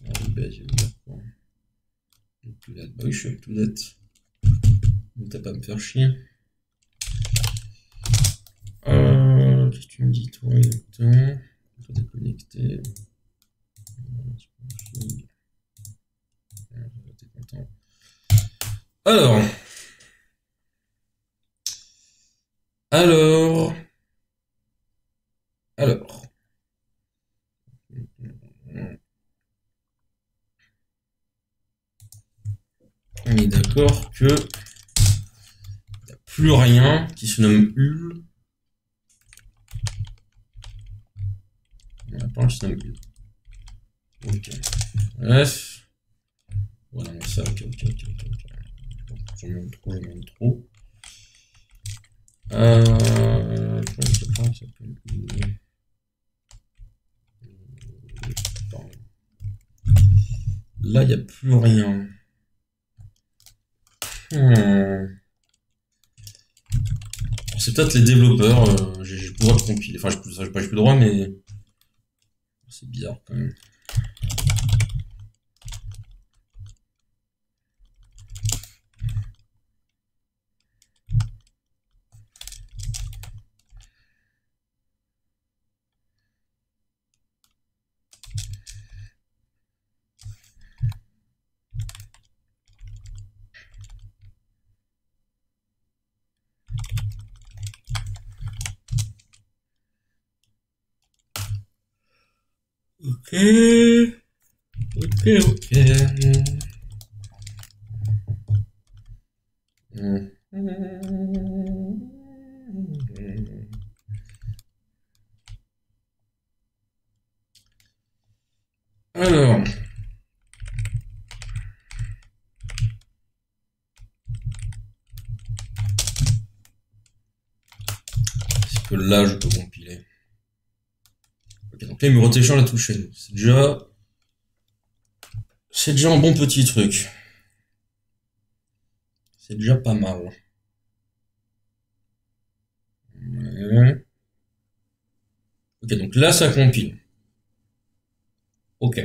Bah oui, je suis up to date. Mais t'as pas à me faire chier. Qu'est-ce que tu me dis, toi, exactement? Faut déconnecter. T'es content. Alors. On est d'accord que il n'y a plus rien qui se nomme Hul. On a pas qui se nomme Hul. Ok. Bref. Voilà, mais ça, ok. J'en mets trop. Là, il n'y a plus rien. C'est peut-être les développeurs, j'ai le droit de compiler. Enfin, j'ai plus le droit, mais c'est bizarre quand même. Ok. Alors. Est-ce que là, je peux compiler? Ok, donc là, il me retécharge la touche. C'est déjà un bon petit truc. C'est déjà pas mal. Ouais. Ok, donc là, ça compile. Ok.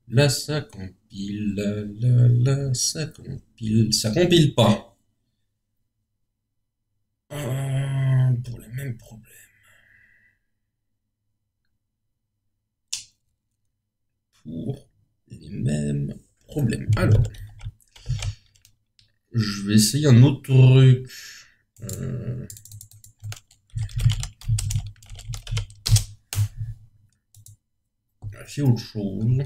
Là, ça compile. Là, ça compile. Ça compile pas. Pour les mêmes problèmes. Pour les mêmes problèmes. Alors, je vais essayer un autre truc. J'ai autre chose.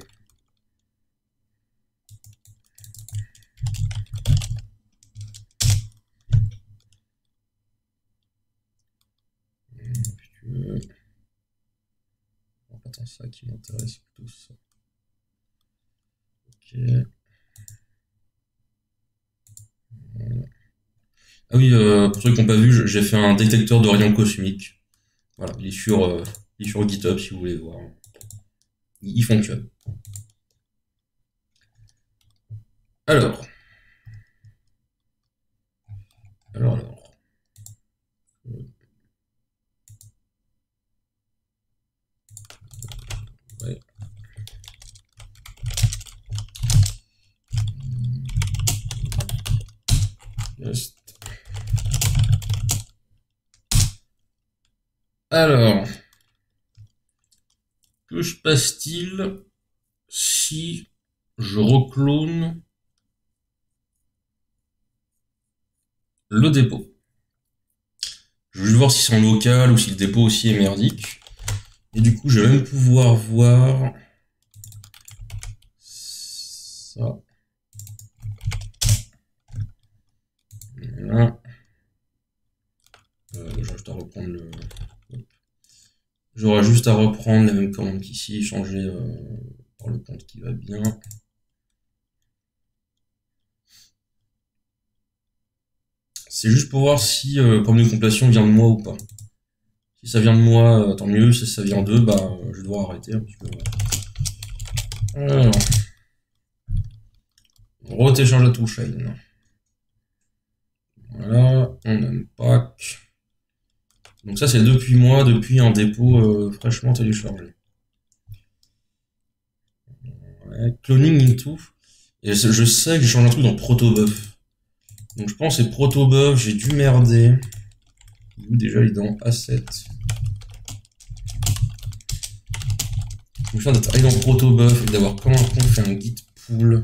Attends, ça qui m'intéresse plutôt ça. Ok. Ah oui, pour ceux qui n'ont pas vu, j'ai fait un détecteur de rayons cosmiques. Voilà, il est sur GitHub si vous voulez voir. Il fonctionne. Alors. Ouais. Just. Alors. Que se passe-t-il si je reclone le dépôt? Je vais juste voir si c'est en local ou si le dépôt aussi est merdique. Et du coup, je vais même pouvoir voir ça. Voilà. J'aurai juste à reprendre les mêmes commandes qu'ici, changer par le compte qui va bien. C'est juste pour voir si problème de compilation vient de moi ou pas. Si ça vient de moi, tant mieux. Si ça vient d'eux, bah, je vais devoir arrêter. Alors. Retécharge la toolchain. Voilà, on unpack. Donc ça c'est depuis moi, depuis un dépôt fraîchement téléchargé. Ouais, cloning into. Et je sais que j'ai changé un truc dans protobuf. Donc je pense que c'est protobuf, j'ai dû merder. Déjà il est dans asset. Donc je viens d'être allé dans protobuf et d'avoir comme un con fait un git pull.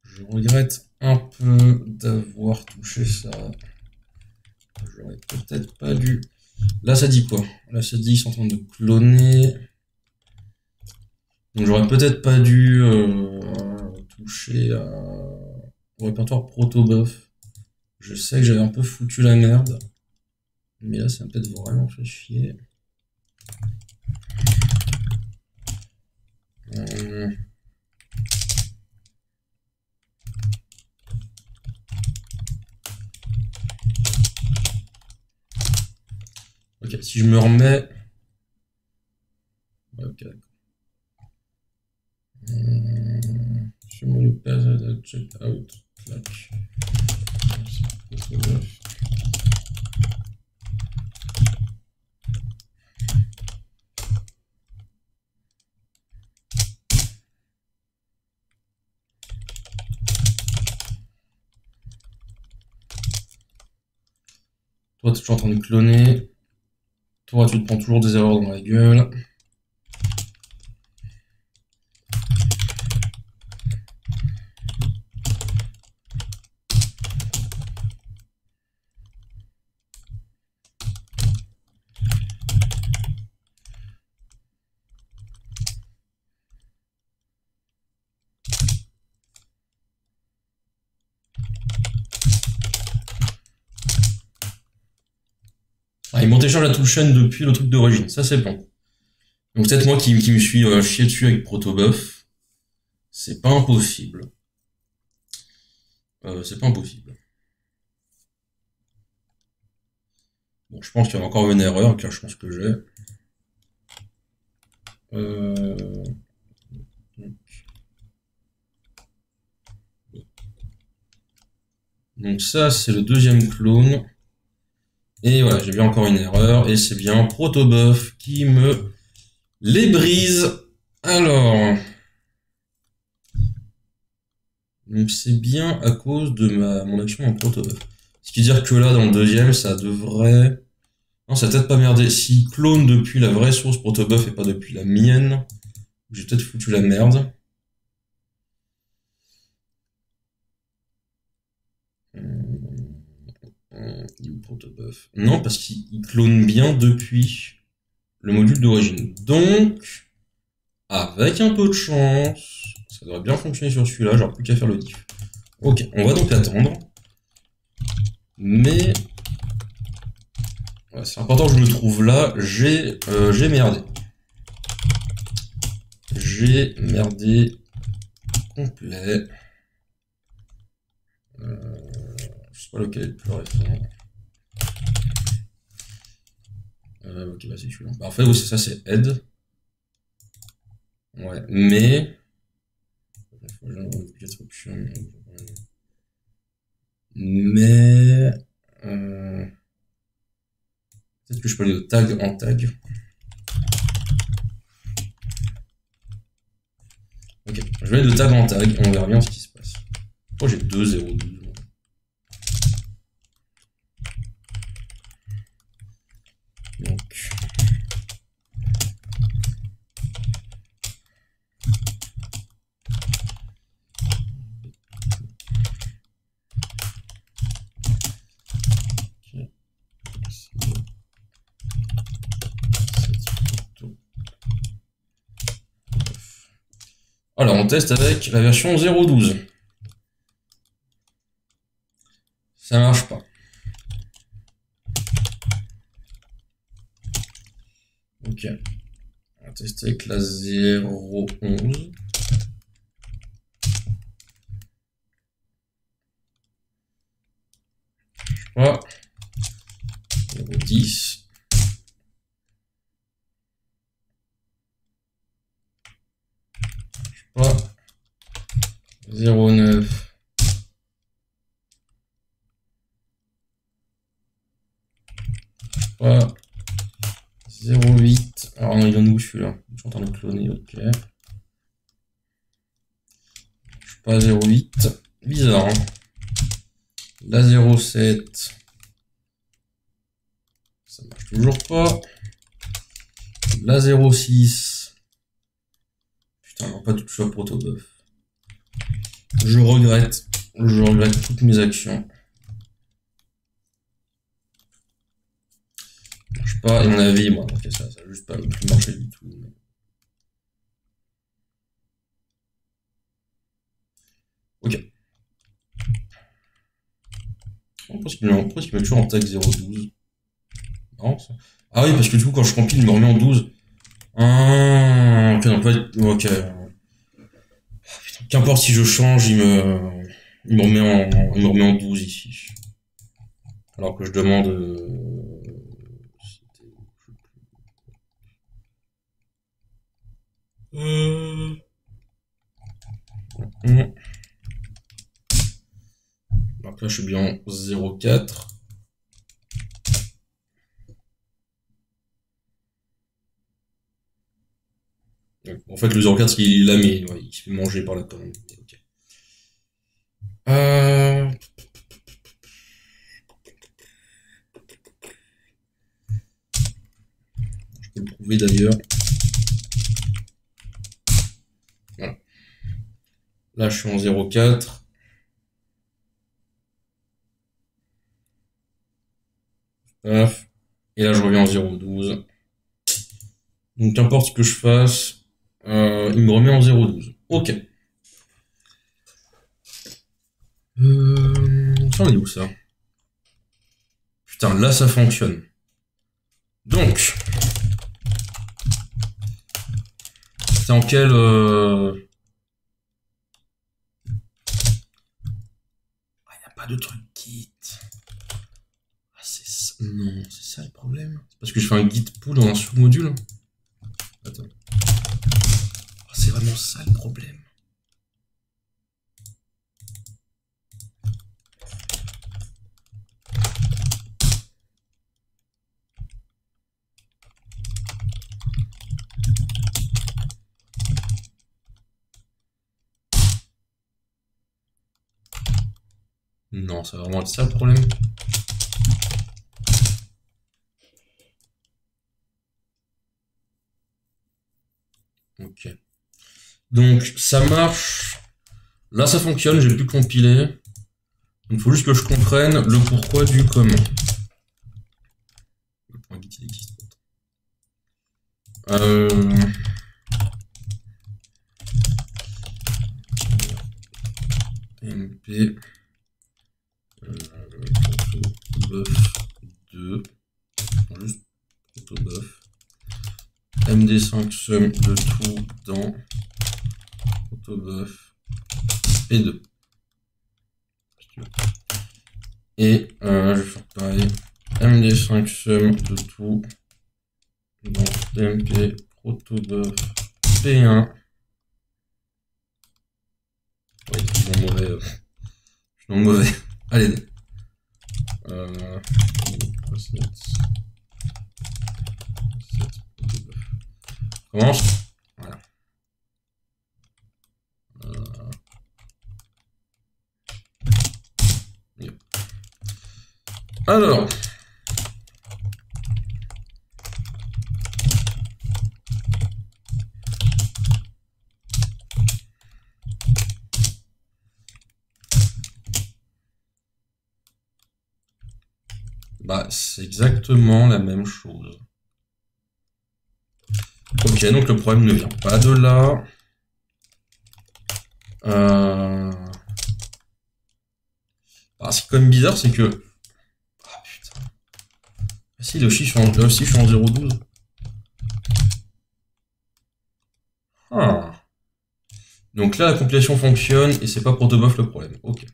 Je regrette un peu d'avoir touché ça. J'aurais peut-être pas dû. Là, ça dit quoi? Là, ça dit ils sont en train de cloner. Donc, j'aurais peut-être pas dû toucher au répertoire protobuf. Je sais que j'avais un peu foutu la merde. Mais là, ça m'a peut-être vraiment fait chier. Ok, si je me remets... Ok, d'accord. Je me repère check out. Clac. Toi, tu es toujours en train de cloner. Toi, tu te prends toujours des erreurs dans la gueule. Ah, ils m'ont téléchargé la toolchain depuis le truc d'origine. Ça, c'est bon. Donc, peut-être moi qui me suis chié dessus avec protobuf. C'est pas impossible. C'est pas impossible. Bon, je pense qu'il y a encore une erreur, avec la chance que j'ai. Donc ça, c'est le deuxième clone. Et voilà, j'ai bien encore une erreur, et c'est bien Protobuf qui me les brise. Alors... Donc c'est bien à cause de mon action en Protobuf. Ce qui veut dire que là, dans le deuxième, ça devrait... Non, ça va peut-être pas merder. S'il clone depuis la vraie source Protobuf et pas depuis la mienne, j'ai peut-être foutu la merde. Protobuf. Non, parce qu'il clone bien depuis le module d'origine. Donc, avec un peu de chance, ça devrait bien fonctionner sur celui-là, j'aurai plus qu'à faire le diff. Ok, on va donc attendre. Mais... Ouais, c'est important que je le trouve là, j'ai merdé. J'ai merdé complet. Je sais pas lequel est le plus récent. Ok, bah c'est celui-là. Bah, en fait, oui, c'est ça, c'est Ed. Ouais, mais... Mais... Peut-être que je peux aller au tag en tag. Ok, je vais aller de tag en tag et on verra bien ce qui se passe. Oh, j'ai 2,012. Donc... Alors, on teste avec la version 0.12. Ça marche pas. Ok. On va tester avec la 0.11. Voilà. 0.10. Voilà. 0.9. Voilà. 0.8. Alors non, il en est où celui-là? Je suis en train de le cloner, ok. Je suis pas à 0.8. Bizarre, hein. La 0.7. Ça marche toujours pas. La 0.6. Putain, non, pas tout choix Protobuf. Je regrette toutes mes actions. Ça marche pas, et mon avis, moi, donc ça a juste pas plus marché du tout. Ok. Pourquoi est-ce qu'il met toujours en tag 0.12? Non, ça... Ah oui, parce que du coup, quand je compile, il me remet en 12. Ah, ok, donc, ok. Qu'importe si je change, il me remet en 12 ici. Alors que je demande... Donc là, je suis bien en 0.4. En fait, le 0.4, il l'a mis, ouais, il se fait manger par la commande. Okay. Je peux le prouver d'ailleurs. Voilà. Là, je suis en 0.4. Et là, je reviens en 0.12. Donc, qu'importe ce que je fasse, il me remet en 0.12. Ok. Ça, on est où ça? Putain, là, ça fonctionne. Donc, c'est en quel... Ah, y a pas de truc kit. Ah, c'est ça. Non, c'est ça le problème. C'est parce que je fais un git pull dans un sous-module. Attends. Oh, c'est vraiment ça le problème. Non, ça va vraiment être ça le problème. Ok. Donc, ça marche. Là, ça fonctionne, j'ai pu compiler. Donc, il faut juste que je comprenne le pourquoi du comment. Le point git, il existe. MP protobuf 2, juste protobuf MD5 sum de tout dans protobuf P2. Et je vais faire pareil, MD5 sum de tout dans TMP protobuf P1. Oui, je suis dans le mauvais. Je suis dans le mauvais. Allez. Commence. Voilà. Alors. Bah, c'est exactement la même chose. Ok, donc le problème ne vient pas de là. Ah, ce qui est quand même bizarre, c'est que... Ah putain. Ah si, là aussi je suis en 0.12. Ah. Donc là, la compilation fonctionne et c'est pas protobuf le problème. Ok.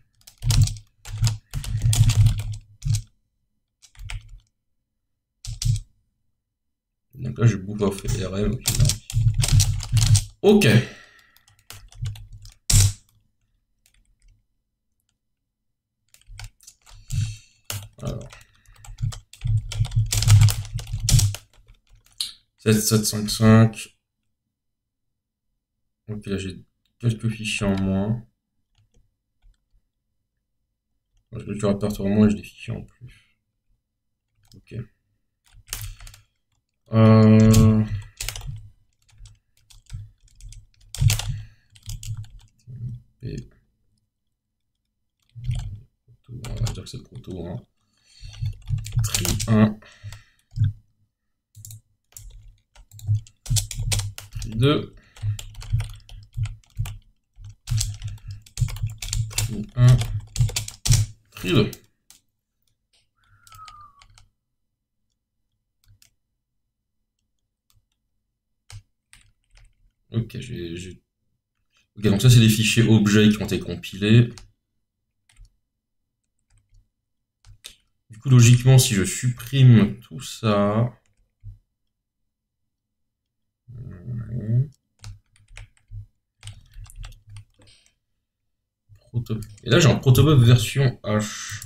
Donc là, je bouffe off RM. Ok. Alors. 7755. Ok, là j'ai quelques fichiers en moins. J'ai quelques répertoires en moins et j'ai des fichiers en plus. Ok. Et... On va dire que c'est proto 1. Tri 1. Tri 2. Tri 1. Tri 2. Ok, ok, donc ça c'est des fichiers objets qui ont été compilés. Du coup, logiquement, si je supprime tout ça... Et là, j'ai un protobuf version H.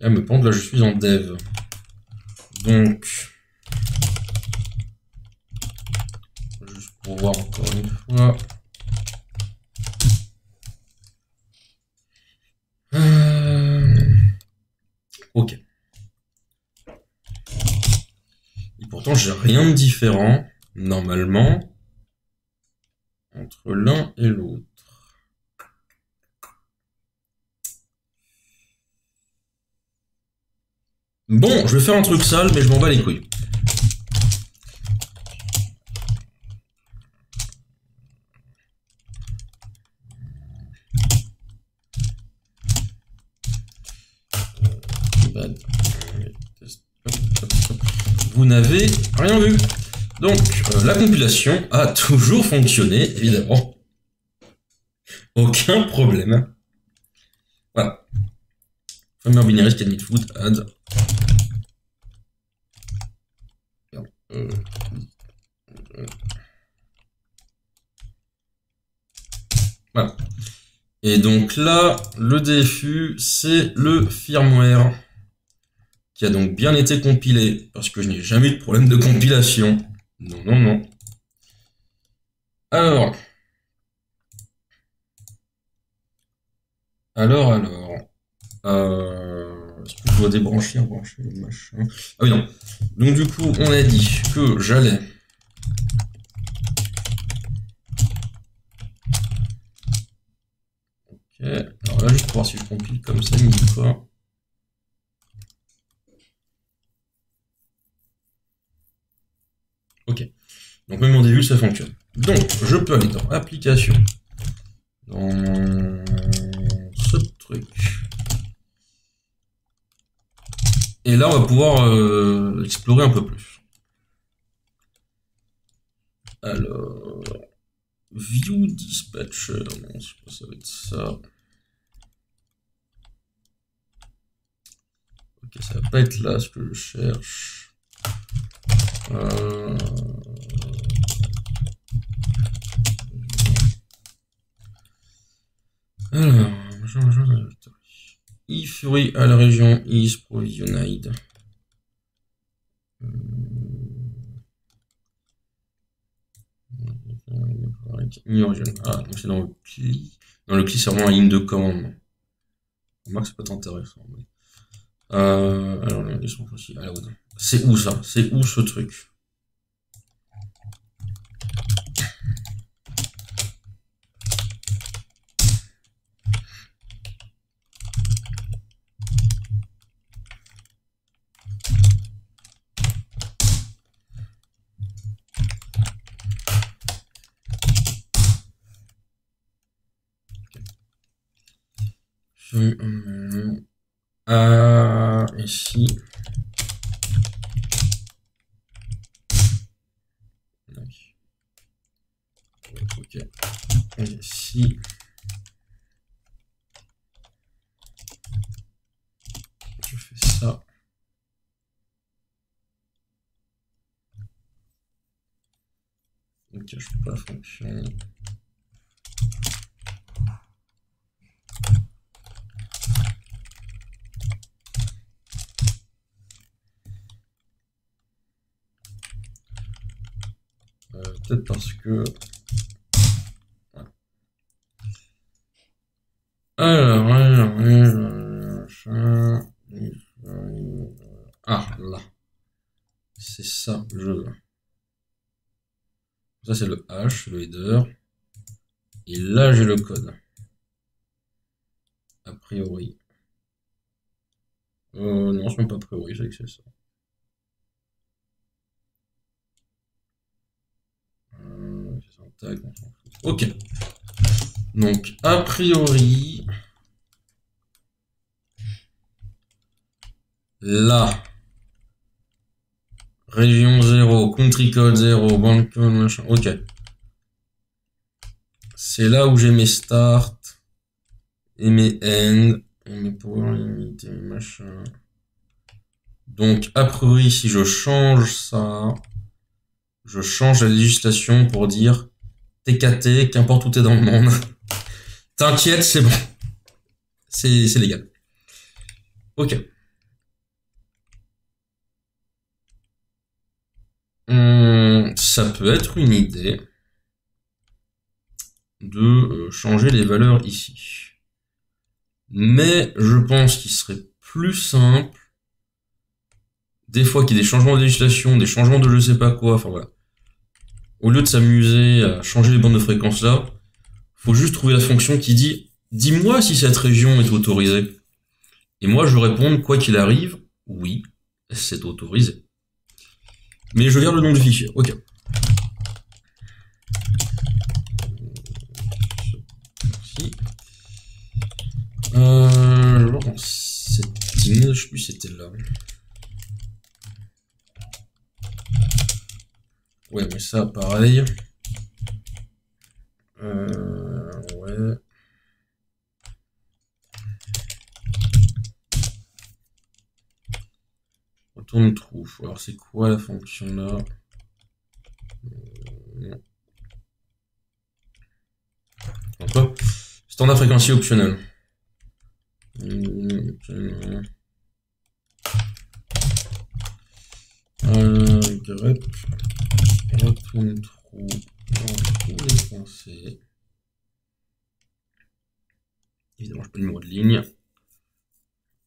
Ah, me pente, là, je suis en dev. Donc... Juste pour voir encore une fois... Ok. Et pourtant, j'ai rien de différent, normalement, entre l'un et l'autre. Bon, je vais faire un truc sale, mais je m'en bats les couilles. vous n'avez rien vu. Donc, la compilation a toujours fonctionné, évidemment. Aucun problème. Voilà. Framer binaries can meet foot add. Voilà. Et donc là, le DFU, c'est le firmware qui a donc bien été compilé, parce que je n'ai jamais eu de problème de compilation. Non, non, non. Alors. Est-ce que je dois débrancher, rebrancher le machin? Ah oui, non. Donc du coup, on a dit que j'allais... Ok. Alors là, juste pour voir si je compile comme ça, il me dit quoi? Ok. Donc même en début, ça fonctionne. Donc, je peux aller dans Application. Dans ce truc. Et là, on va pouvoir explorer un peu plus. Alors... View Dispatcher. Non, je sais pas, ça va être ça. Ok, ça va pas être là ce que je cherche. Alors, if oui à la région is provisioned. Ah, donc c'est dans le CLI. Dans le CLI, c'est vraiment la ligne de commande. Remarque, c'est pas intéressant. Mais... alors, c'est où ça? C'est où ce truc? Ici. Ok. Ici. Je fais ça. Ok, je fais pas la fonction. Peut-être parce que... Ah, là. C'est ça, le jeu. Ça, c'est le H, le header. Et là, j'ai le code. A priori. Non, c'est même pas a priori, c'est que c'est ça. Ok. Donc, a priori... Là... Région 0, country code 0, bank code, machin. Ok. C'est là où j'ai mes starts et mes end et mes power limit et mes machins. Donc, a priori, si je change ça, je change la législation pour dire TKT, qu'importe où t'es dans le monde. T'inquiète, c'est bon. C'est légal. Ok. Ça peut être une idée de changer les valeurs ici. Mais je pense qu'il serait plus simple, des fois qu'il y ait des changements de législation, des changements de je sais pas quoi, enfin voilà. Au lieu de s'amuser à changer les bandes de fréquences là, faut juste trouver la fonction qui dit « Dis-moi si cette région est autorisée ». Et moi je réponds, quoi qu'il arrive, oui, c'est autorisé. Mais je garde le nom du fichier, ok. Merci. Je vais voir dans settings, je sais plus si c'était là. Ouais, mais ça, pareil. Ouais. Retourne trou. Alors, c'est quoi la fonction là? Quoi? Standard fréquency optionnel. Grep. Retourne trou dans tous les pensées. Évidemment, je peux le numéro de ligne.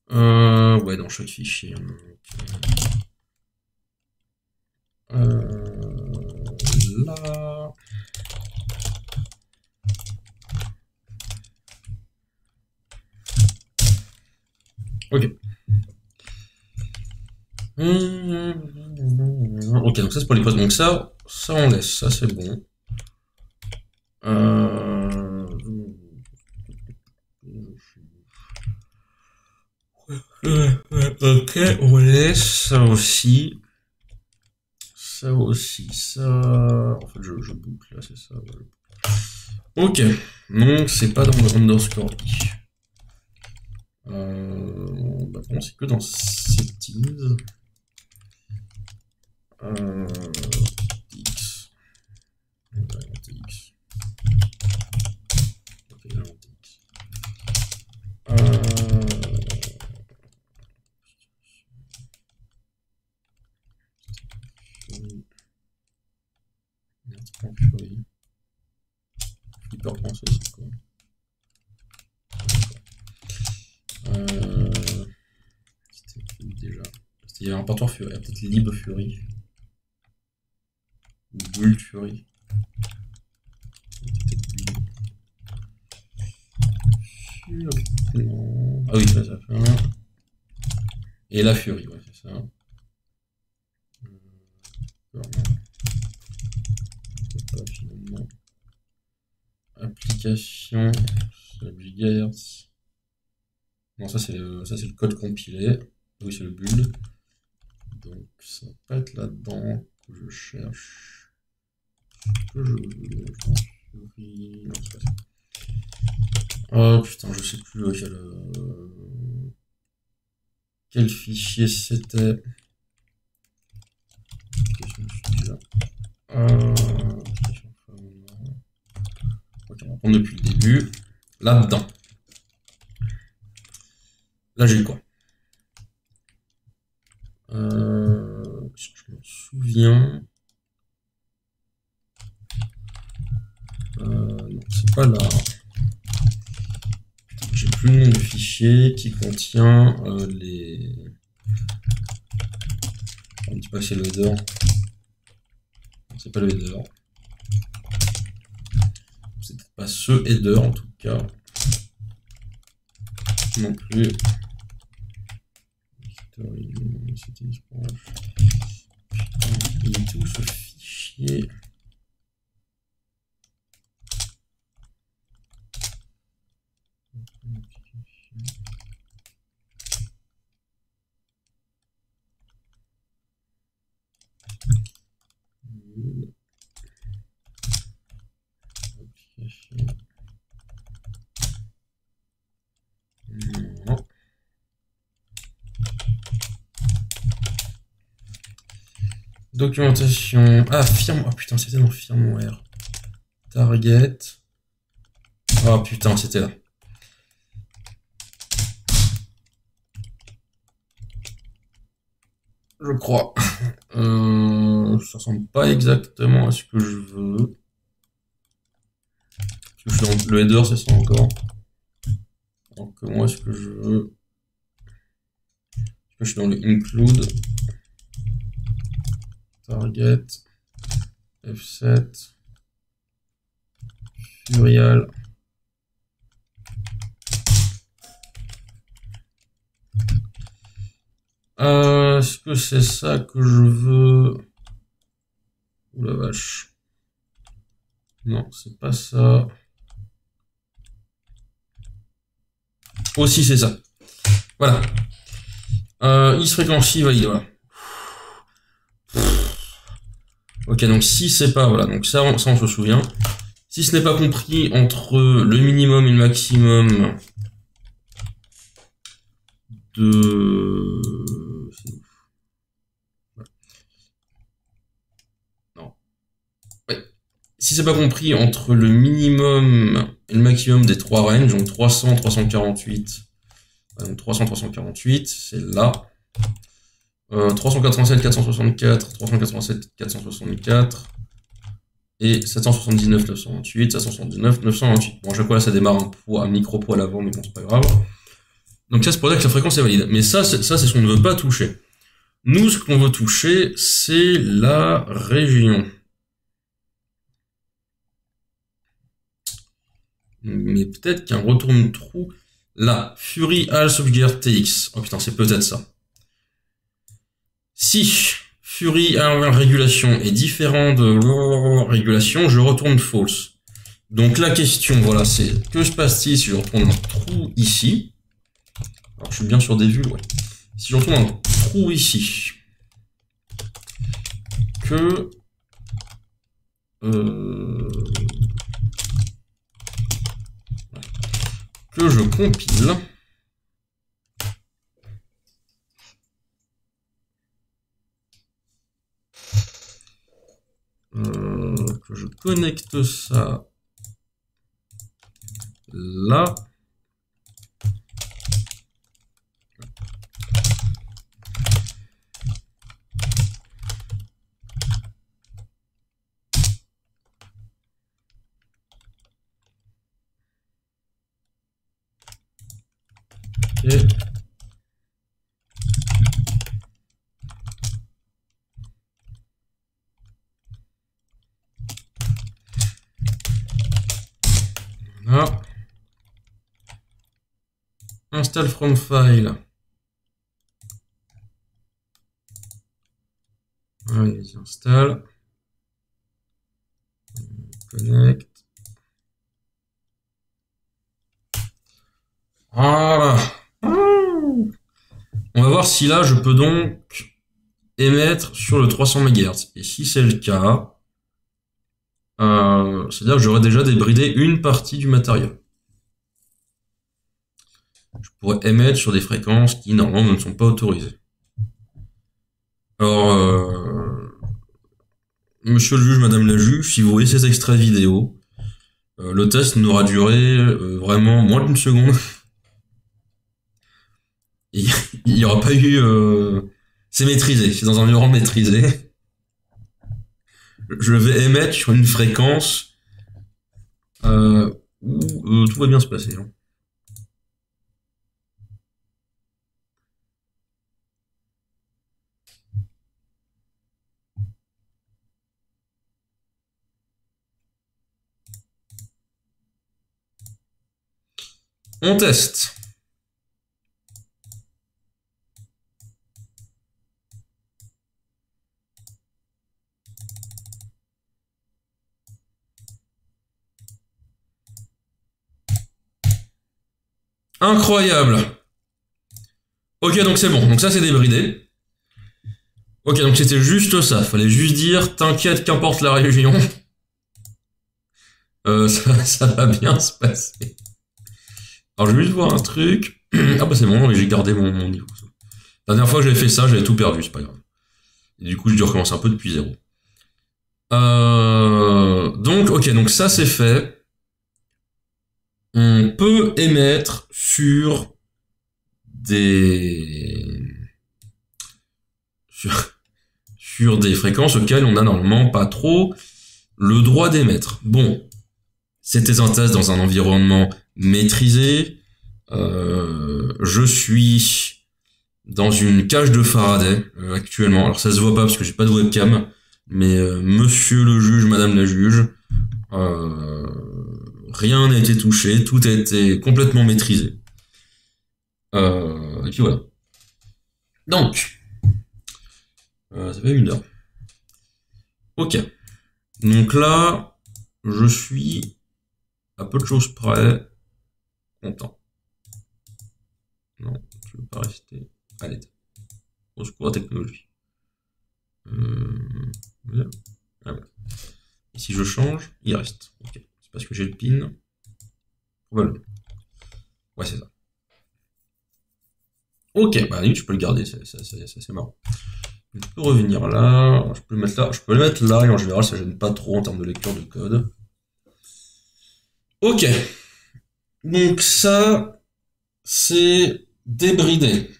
Ouais, dans chaque fichier. Là. Ok. Ok, donc ça c'est pour les postes. Donc ça on laisse, ça c'est bon. Ok, on laisse ça aussi. Ça aussi, ça. En fait, je boucle là, c'est ça. Voilà. Ok, donc c'est pas dans le underscore i. Bah bon, c'est que dans settings. TX. TX. Ok, là on TX. Flipper pensé, c'est quoi? C'était déjà. Il y a un porteur Fury, peut-être Lib Fury. Ou Bull Fury. Non. Ah oui, ça fait un. Et la Fury, ouais, c'est ça. Non. Pas finalement. Application. Gigahertz. Non, ça c'est le code compilé. Oui, c'est le build. Donc ça va pas être là-dedans que je cherche. Que je veux. Non, c'est pas ça. Oh putain, je sais plus quel fichier c'était. Ok, on va prendre depuis le début. Là-dedans. Là, j'ai quoi? Je me souviens. Non, c'est pas là. J'ai plus le nom du fichier qui contient les. On dit pas que c'est le header. C'est pas le header. C'est peut-être pas ce header en tout cas. Non plus. C'était tout ce fichier. Non. Documentation. Ah, firmware. Oh putain, c'était dans firmware. Target. Oh putain, c'était là. Je crois. Ça ressemble pas exactement à ce que je veux. Parce que je suis dans le header, c'est ça encore. Donc moi, ce que je veux. Je suis dans le include. Target. F7. Furial. Est-ce que c'est ça que je veux? Ouh la vache. Non, c'est pas ça. Aussi, c'est ça. Voilà. Is frequency valide, voilà. Ok, donc si c'est pas, voilà, donc ça on se souvient. Si ce n'est pas compris entre le minimum et le maximum de... Non. Ouais. Si c'est pas compris entre le minimum et le maximum des trois ranges, donc 300, 348, donc 300, 348, c'est là. 387, 464, 387, 464, et 779, 928, 779, 928. Bon, à chaque fois, là, ça démarre un micro-poids à l'avant, mais bon, c'est pas grave. Donc ça, c'est pour dire que la fréquence est valide. Mais ça, c'est ce qu'on ne veut pas toucher. Nous, ce qu'on veut toucher, c'est la région. Mais peut-être qu'un retourne-trou... Là, Fury All Sauvegarde TX. Oh putain, c'est peut-être ça. Si Fury régulation est différent de régulation, je retourne false. Donc la question, voilà, c'est que se passe-t-il si je retourne un trou ici? Alors je suis bien sur des vues, ouais. Si je retourne un trou ici, que je compile. Que je connecte ça là. Ok. Voilà. Install from file. Allez, j'installe. Connect. Voilà. On va voir si là je peux donc émettre sur le 300 MHz. Et si c'est le cas, c'est-à-dire que j'aurais déjà débridé une partie du matériel. Je pourrais émettre sur des fréquences qui normalement ne sont pas autorisées. Alors, monsieur le juge, madame la juge, si vous voyez ces extraits vidéo, le test n'aura duré vraiment moins d'une seconde. Il n'y aura pas eu... c'est maîtrisé, c'est dans un environnement maîtrisé. Je vais émettre sur une fréquence où tout va bien se passer. Hein. On teste. Incroyable. Ok, donc c'est bon. Donc ça, c'est débridé. Ok, donc c'était juste ça. Fallait juste dire, t'inquiète, qu'importe la région. Ça va bien se passer. Alors, je vais juste voir un truc. Ah bah c'est bon, j'ai gardé mon niveau. La dernière fois que j'avais fait ça, j'avais tout perdu, c'est pas grave. Et du coup, je dois recommencer un peu depuis zéro. Donc, ok, donc ça c'est fait. On peut émettre sur des... sur des fréquences auxquelles on n'a normalement pas trop le droit d'émettre. Bon, c'était un test dans un environnement maîtrisé. Je suis dans une cage de Faraday actuellement. Alors ça se voit pas parce que j'ai pas de webcam, mais monsieur le juge, madame la juge, rien n'a été touché, tout a été complètement maîtrisé. Et puis voilà. Donc, ça fait 1 heure. Ok. Donc là, je suis à peu de choses près content. Non, tu veux pas rester. Allez. Au secours, technologie. Voilà. Ah, voilà. Et si je change, il reste. Ok. C'est parce que j'ai le pin. Voilà. Ouais, c'est ça. Ok, bah oui, je peux le garder, c'est marrant. Je peux revenir là, je peux le mettre là, je peux le mettre là, et en général ça gêne pas trop en termes de lecture de code. Ok, donc ça, c'est débridé.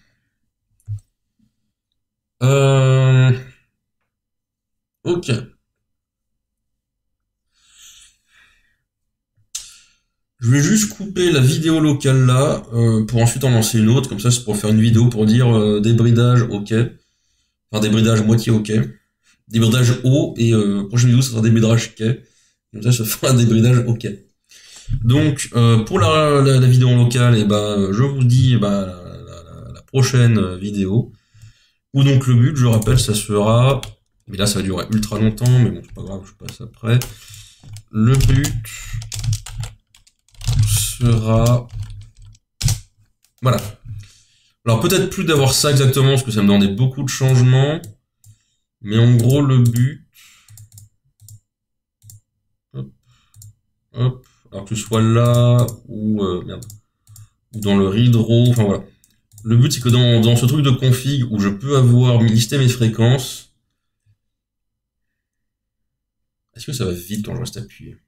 Ok. Je vais juste couper la vidéo locale là, pour ensuite en lancer une autre, comme ça c'est pour faire une vidéo pour dire débridage ok. Enfin débridage moitié ok. Débridage haut, et prochaine vidéo ça sera débridage ok. Comme ça je ferai un débridage ok. Donc pour la vidéo locale, et je vous dis la prochaine vidéo. Où donc le but, je rappelle, ça sera, mais là ça va durer ultra longtemps, mais bon c'est pas grave, je passe après. Le but sera, voilà. Alors peut-être plus d'avoir ça exactement, parce que ça me demandait beaucoup de changements, mais en gros le but, hop, hop, alors que ce soit là ou merde, ou dans le read row, enfin voilà. Le but c'est que dans ce truc de config où je peux avoir listé mes fréquences, est-ce que ça va vite quand je reste appuyé?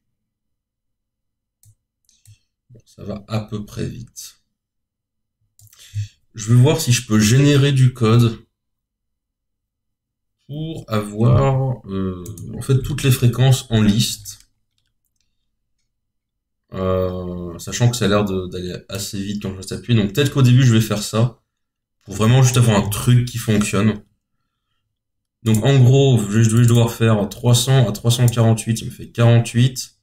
Bon, ça va à peu près vite. Je vais voir si je peux générer du code pour avoir en fait toutes les fréquences en liste. Sachant que ça a l'air d'aller assez vite quand je reste appuyé. Donc peut-être qu'au début je vais faire ça. Pour vraiment juste avoir un truc qui fonctionne. Donc en gros, je vais devoir faire 300 à 348, ça me fait 48.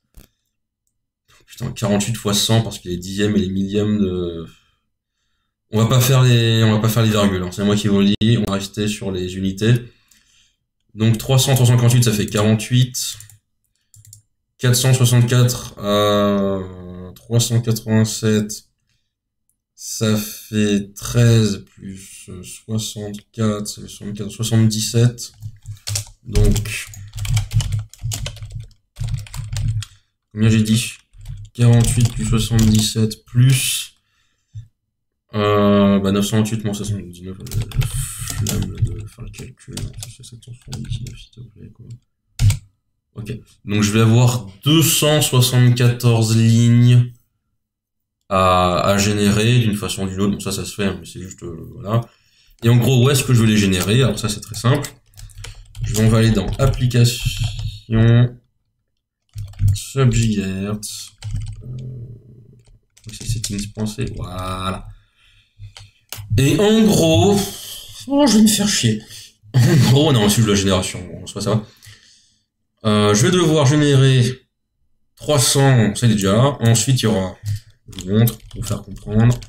Putain, 48 fois 100 parce qu'il y a les dixièmes et les millièmes de... On va pas faire les virgules, hein. C'est moi qui vous le dis, on va rester sur les unités. Donc 300, 348, ça fait 48. 464 à 387, ça fait 13 plus 64, 64, 77. Donc, combien j'ai dit? 48 plus 77 plus 928 moins 79, flemme de faire le calcul, c'est 779 s'il te plaît, quoi. Ok, donc je vais avoir 274 lignes à générer d'une façon ou d'une autre. Bon, ça se fait, hein, mais c'est juste, voilà. Et en gros, où est-ce que je vais les générer? Alors ça, c'est très simple. On va aller dans Application, Sub-GHz, c'est Settings.c, voilà. Et en gros, oh, je vais me faire chier. En gros, non, c'est de la génération, bon, soit ça va. Je vais devoir générer 300, c'est déjà. Ensuite, il y aura, je vous montre pour faire comprendre.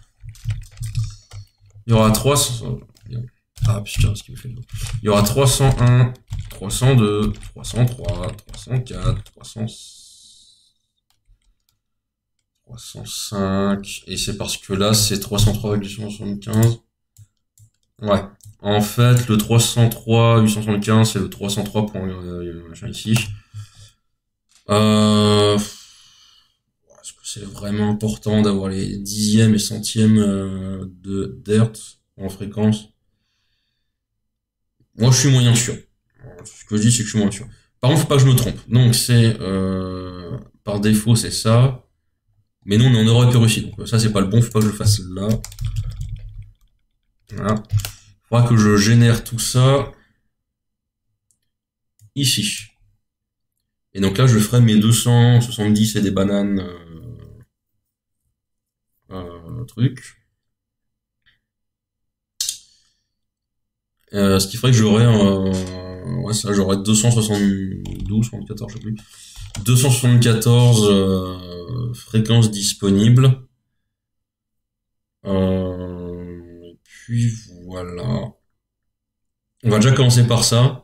Il y aura 300. Ah putain, ce qu'il me fait. Il y aura 301, 302, 303, 304, 300, 305. Et c'est parce que là, c'est 303,875. Ouais. En fait, le 303,875, c'est le 303. Ici. Est-ce que c'est vraiment important d'avoir les dixièmes et centièmes d'hertz en fréquence? Moi, je suis moyen sûr. Ce que je dis, c'est que je suis moyen sûr. Par contre, faut pas que je me trompe. Donc, c'est par défaut, c'est ça. Mais nous, on est en Europe et Russie. Donc, ça, c'est pas le bon. Faut pas que je le fasse là. Voilà. Faudra que je génère tout ça ici. Et donc là, je ferai mes 270 et des bananes truc. Ce qui ferait que j'aurais ouais, ça, j'aurais 272, 74, je sais plus. 274 fréquences disponibles. Et puis voilà. On va déjà commencer par ça.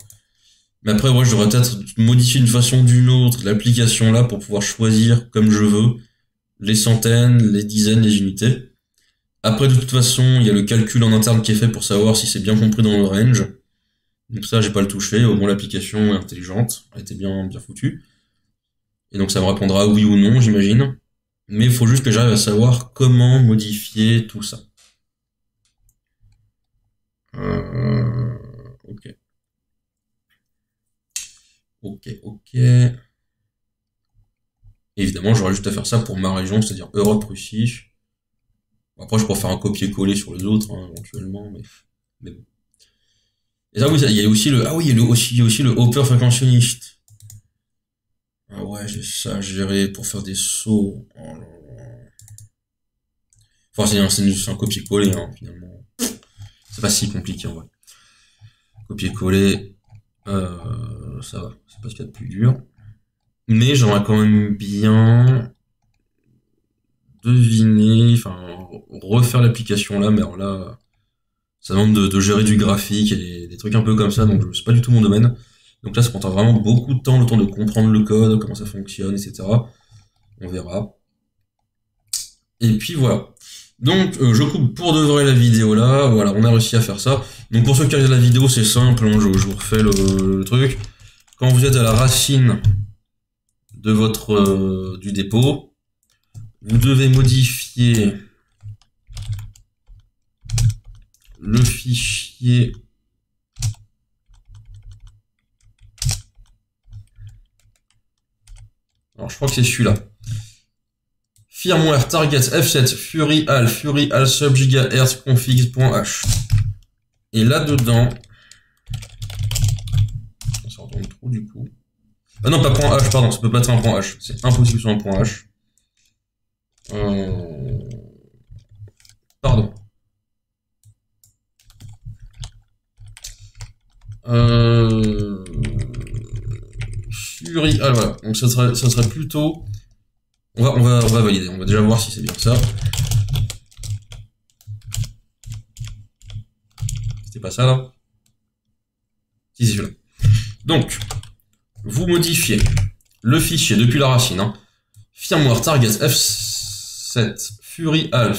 Mais après, ouais, je devrais peut-être modifier d'une façon ou d'une autre l'application là pour pouvoir choisir comme je veux les centaines, les dizaines, les unités. Après, de toute façon, il y a le calcul en interne qui est fait pour savoir si c'est bien compris dans le range. Donc ça, j'ai pas le touché. Au moins, l'application est intelligente. Elle était bien foutue. Et donc, ça me répondra oui ou non, j'imagine. Mais il faut juste que j'arrive à savoir comment modifier tout ça. Ok. Ok. Évidemment, j'aurais juste à faire ça pour ma région, c'est-à-dire Europe-Russie. Après, je pourrais faire un copier-coller sur les autres, hein, éventuellement, mais bon. Et ça, oui, il y a aussi il y a aussi le hopper fréquentionniste. Ah ouais, j'ai ça à gérer pour faire des sauts. Oh là là. Enfin, c'est un copier-coller, hein, finalement. C'est pas si compliqué, en vrai. Copier-coller, ça va. C'est pas ce qu'il y a de plus dur. Mais j'aimerais quand même bien deviner, enfin, refaire l'application là, mais alors là, ça demande de gérer du graphique et des trucs un peu comme ça, donc c'est pas du tout mon domaine. Donc là, ça prendra vraiment beaucoup de temps, le temps de comprendre le code, comment ça fonctionne, etc. On verra. Et puis voilà. Donc je coupe pour de vrai la vidéo là, voilà, on a réussi à faire ça. Donc pour ceux qui regardent la vidéo, c'est simple, hein, je vous refais le truc. Quand vous êtes à la racine de votre du dépôt, vous devez modifier le fichier alors je crois que c'est celui-là. Firmware target f7 fury al sub gigahertz config.h. Et là-dedans, on sort dans le trou du coup. Ah non, pas .h, pardon, ça peut pas être un .h. C'est impossible sur un .h. Pardon. Fury, ah voilà, donc ça serait plutôt... On va valider, on va déjà voir si c'est bien ça. C'était pas ça là? Si, c'est celui-là. Donc, vous modifiez le fichier depuis la racine, hein. Firmware target f7 fury al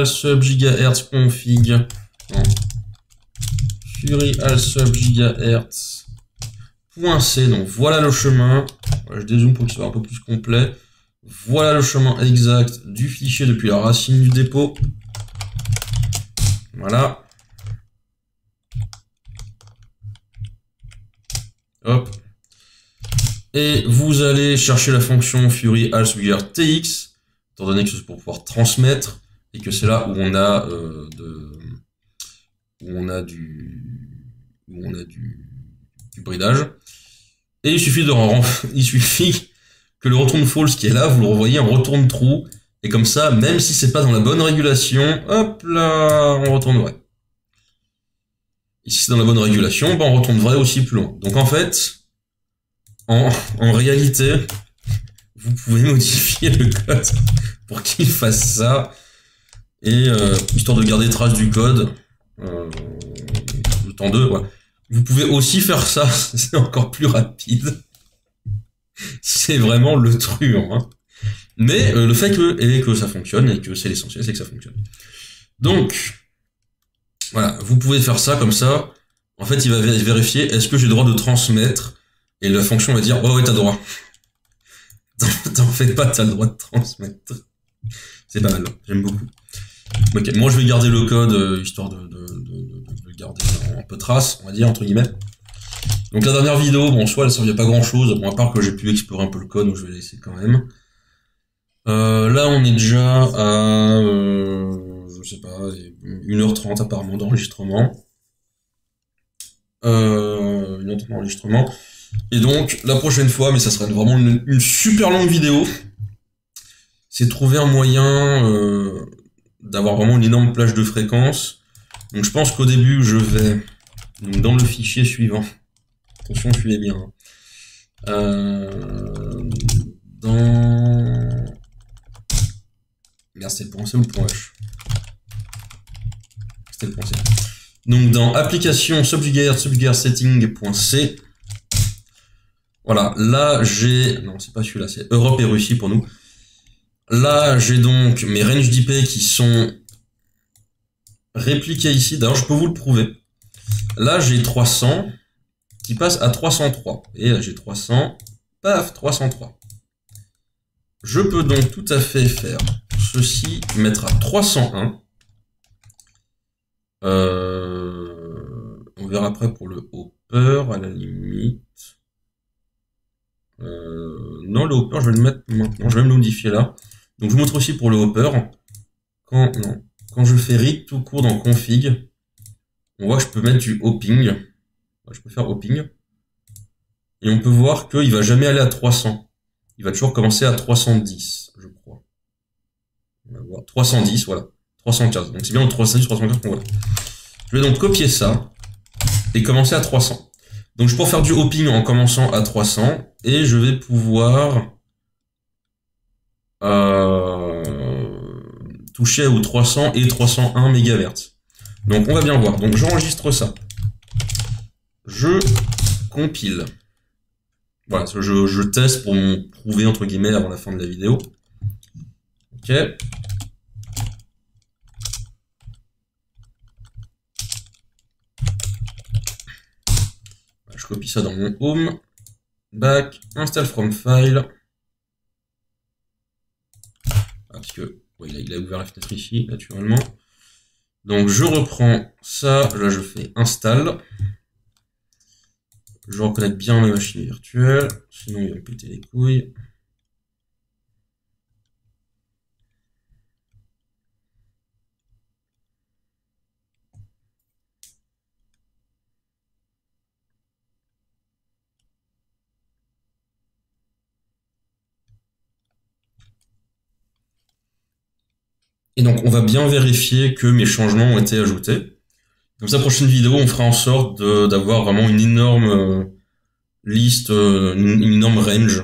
sub gigahertz config. Non. Fury al sub gigahertz .c, donc voilà le chemin. Voilà, je dézoome pour qu'il soit un peu plus complet. Voilà le chemin exact du fichier depuis la racine du dépôt. Voilà. Hop. Et vous allez chercher la fonction Fury al sub gigahertz tx, étant donné que c'est pour pouvoir transmettre, et que c'est là où on a du bridage. Et il suffit que le return false qui est là, vous le revoyez en return true, et comme ça, même si c'est pas dans la bonne régulation, hop là, on retourne vrai. Et si c'est dans la bonne régulation, ben on retourne vrai aussi plus loin. Donc en fait, en réalité, vous pouvez modifier le code pour qu'il fasse ça, et histoire de garder trace du code, le temps 2, ouais. Vous pouvez aussi faire ça, c'est encore plus rapide. C'est vraiment le truand, hein. Mais le fait que ça fonctionne, et que c'est l'essentiel, c'est que ça fonctionne. Donc, voilà, vous pouvez faire ça comme ça. En fait, il va vérifier, est-ce que j'ai le droit de transmettre? Et la fonction va dire, ouais, t'as le droit. T'en fais pas, t'as le droit de transmettre. C'est pas mal, j'aime beaucoup. Ok, moi je vais garder le code, histoire de le garder un peu trace, on va dire, entre guillemets. Donc la dernière vidéo, bon, soit elle servait pas grand chose, bon, à part que j'ai pu explorer un peu le code, donc je vais laisser quand même. Là on est déjà à, je sais pas, 1h30 apparemment d'enregistrement. 1h30 d'enregistrement. Et donc, la prochaine fois, mais ça sera vraiment une super longue vidéo, c'est trouver un moyen d'avoir vraiment une énorme plage de fréquences. Donc je pense qu'au début, je vais, donc, dans le fichier suivant, attention, suivez bien, dans... Merde, c'est le point C ou le point H? C'était le point C. Donc dans application subgigahertz setting.c, voilà, là j'ai, non c'est pas celui-là, c'est Europe et Russie pour nous. Là j'ai donc mes ranges d'IP qui sont répliqués ici, d'ailleurs je peux vous le prouver. là j'ai 300 qui passe à 303. Et là j'ai 300, paf, 303. Je peux donc tout à fait faire ceci, mettre à 301. On verra après pour le hopper, à la limite. Non, le hopper, je vais le mettre maintenant. Je vais me le modifier là. Donc, je vous montre aussi pour le hopper. Quand je fais read tout court dans config, on voit que je peux mettre du hopping. Je peux faire hopping. Et on peut voir qu'il va jamais aller à 300. Il va toujours commencer à 310, je crois. On va voir. 310, voilà. 315. Donc, c'est bien le 310, 315 qu'on voit. Je vais donc copier ça et commencer à 300. Donc, je peux faire du hopping en commençant à 300 et je vais pouvoir toucher aux 300 et 301 MHz. Donc, on va bien voir. Donc, j'enregistre ça. Je compile. Voilà, je teste pour me prouver, entre guillemets, avant la fin de la vidéo. Ok. Je copie ça dans mon home. Back, install from file. Parce que ouais, il a ouvert la fenêtre ici, naturellement. Donc je reprends ça, là je fais install. Je reconnecte bien mes machines virtuelles, sinon il va me péter les couilles. Et donc on va bien vérifier que mes changements ont été ajoutés. Comme ça, prochaine vidéo, on fera en sorte d'avoir vraiment une énorme liste, une énorme range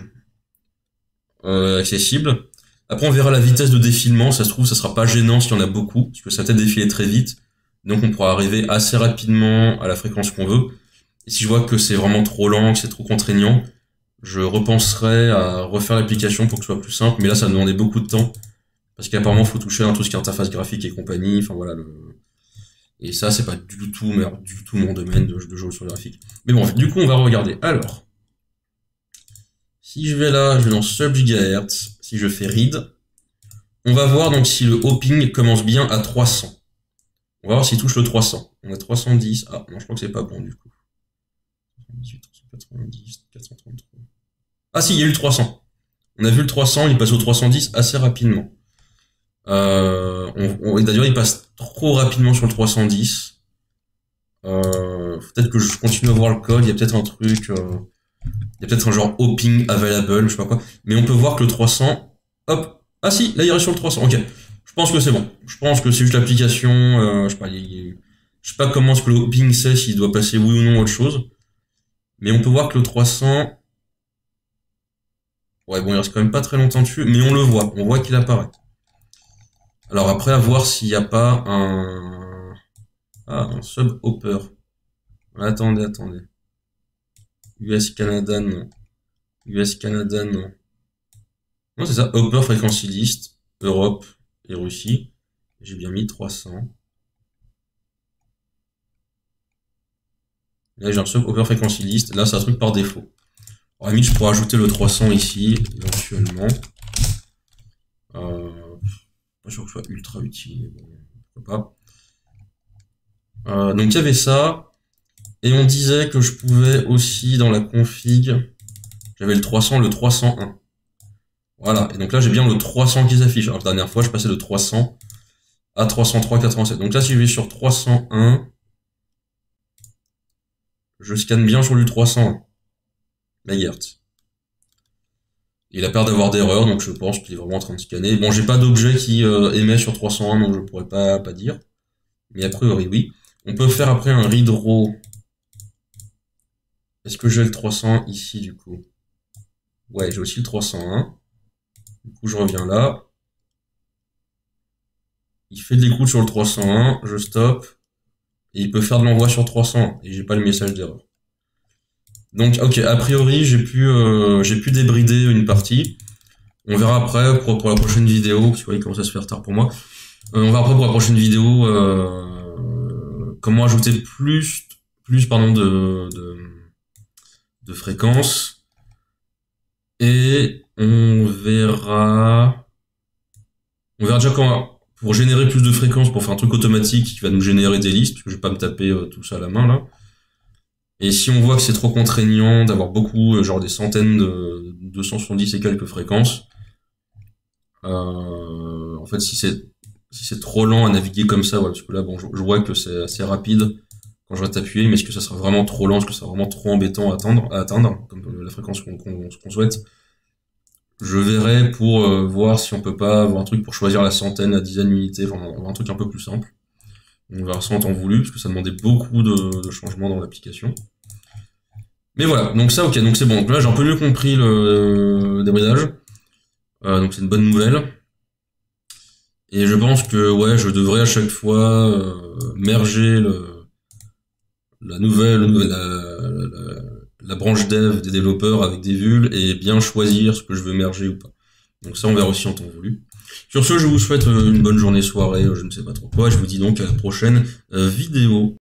accessible. Après, on verra la vitesse de défilement. Ça se trouve, ça sera pas gênant s'il y en a beaucoup, parce que ça va peut-être défiler très vite. Donc, on pourra arriver assez rapidement à la fréquence qu'on veut. Et si je vois que c'est vraiment trop lent, que c'est trop contraignant, je repenserai à refaire l'application pour que ce soit plus simple. Mais là, ça va demander beaucoup de temps, parce qu'apparemment, il faut toucher à tout ce qui est interface graphique et compagnie. Enfin voilà. Et ça, c'est pas du tout mon domaine de jeu sur graphique. Mais bon, du coup, on va regarder. Alors, si je vais là, je vais dans sub-gigahertz. Si je fais read, on va voir donc si le hopping commence bien à 300. On va voir s'il touche le 300. On a 310. Ah, non, je crois que c'est pas bon, du coup. 318, 390, 433. Ah si, il y a eu le 300. On a vu le 300, il passe au 310 assez rapidement. D'ailleurs, il passe trop rapidement sur le 310. Peut-être que je continue à voir le code. Il y a peut-être un truc. Il y a peut-être un genre hopping available, je sais pas quoi. Mais on peut voir que le 300, hop. Ah si, là il est sur le 300. Ok. Je pense que c'est bon. Je pense que c'est juste l'application. Je sais pas. Je sais pas comment est-ce que le hopping sait s'il doit passer oui ou non autre chose. Mais on peut voir que le 300. Ouais, bon, il reste quand même pas très longtemps dessus, mais on le voit. On voit qu'il apparaît. Alors après, à voir s'il n'y a pas un sub-hopper. Attendez. US-Canada, non. US-Canada, non. Non, c'est ça. Hopper Frequency List, Europe et Russie. J'ai bien mis 300. Là, j'ai un sub-hopper Frequency List. Là, c'est un truc par défaut. Alors, à la limite, je pourrais ajouter le 300 ici, éventuellement. Pas sûr que ce soit ultra utile, mais bon, pourquoi pas. Donc il y avait ça, et on disait que je pouvais aussi dans la config, j'avais le 300, le 301. Voilà, et donc là j'ai bien le 300 qui s'affiche. Alors la dernière fois je passais de 300 à 303,87. Donc là si je vais sur 301, je scanne bien sur du 301 MHz. Il a peur d'avoir d'erreur, donc je pense qu'il est vraiment en train de scanner. Bon, j'ai pas d'objet qui émet sur 301, donc je pourrais pas dire. Mais a priori, oui. On peut faire après un read row. Est-ce que j'ai le 300 ici, du coup? Ouais, j'ai aussi le 301. Du coup, je reviens là. Il fait de l'écoute sur le 301, je stoppe. Et il peut faire de l'envoi sur 301. Et j'ai pas le message d'erreur. Donc, ok, a priori, j'ai pu débrider une partie. On verra après pour la prochaine vidéo, parce que il commence à se faire tard pour moi. On verra après pour la prochaine vidéo comment ajouter plus pardon, de fréquences. Et on verra déjà quand, pour générer plus de fréquences, pour faire un truc automatique qui va nous générer des listes, parce que je vais pas me taper tout ça à la main, là. Et si on voit que c'est trop contraignant d'avoir beaucoup, genre des centaines de 270 et quelques fréquences, en fait, si c'est trop lent à naviguer comme ça, ouais, parce que là, bon, je vois que c'est assez rapide quand je vais t'appuyer, mais est-ce que ça sera vraiment trop lent, est-ce que ça sera vraiment trop embêtant à atteindre, comme la fréquence qu'on souhaite. Je verrai pour voir si on peut pas avoir un truc pour choisir la centaine, la dizaine d'unités, enfin, avoir un truc un peu plus simple. On verra ça en temps voulu, parce que ça demandait beaucoup de changements dans l'application. Mais voilà, donc ça, ok, donc c'est bon. Donc là, j'ai un peu mieux compris le débridage. Donc c'est une bonne nouvelle. Et je pense que ouais, je devrais à chaque fois merger la branche dev des développeurs avec des vulnes et bien choisir ce que je veux merger ou pas. Donc ça, on verra aussi en temps voulu. Sur ce, je vous souhaite une bonne journée, soirée, je ne sais pas trop quoi. Je vous dis donc à la prochaine vidéo.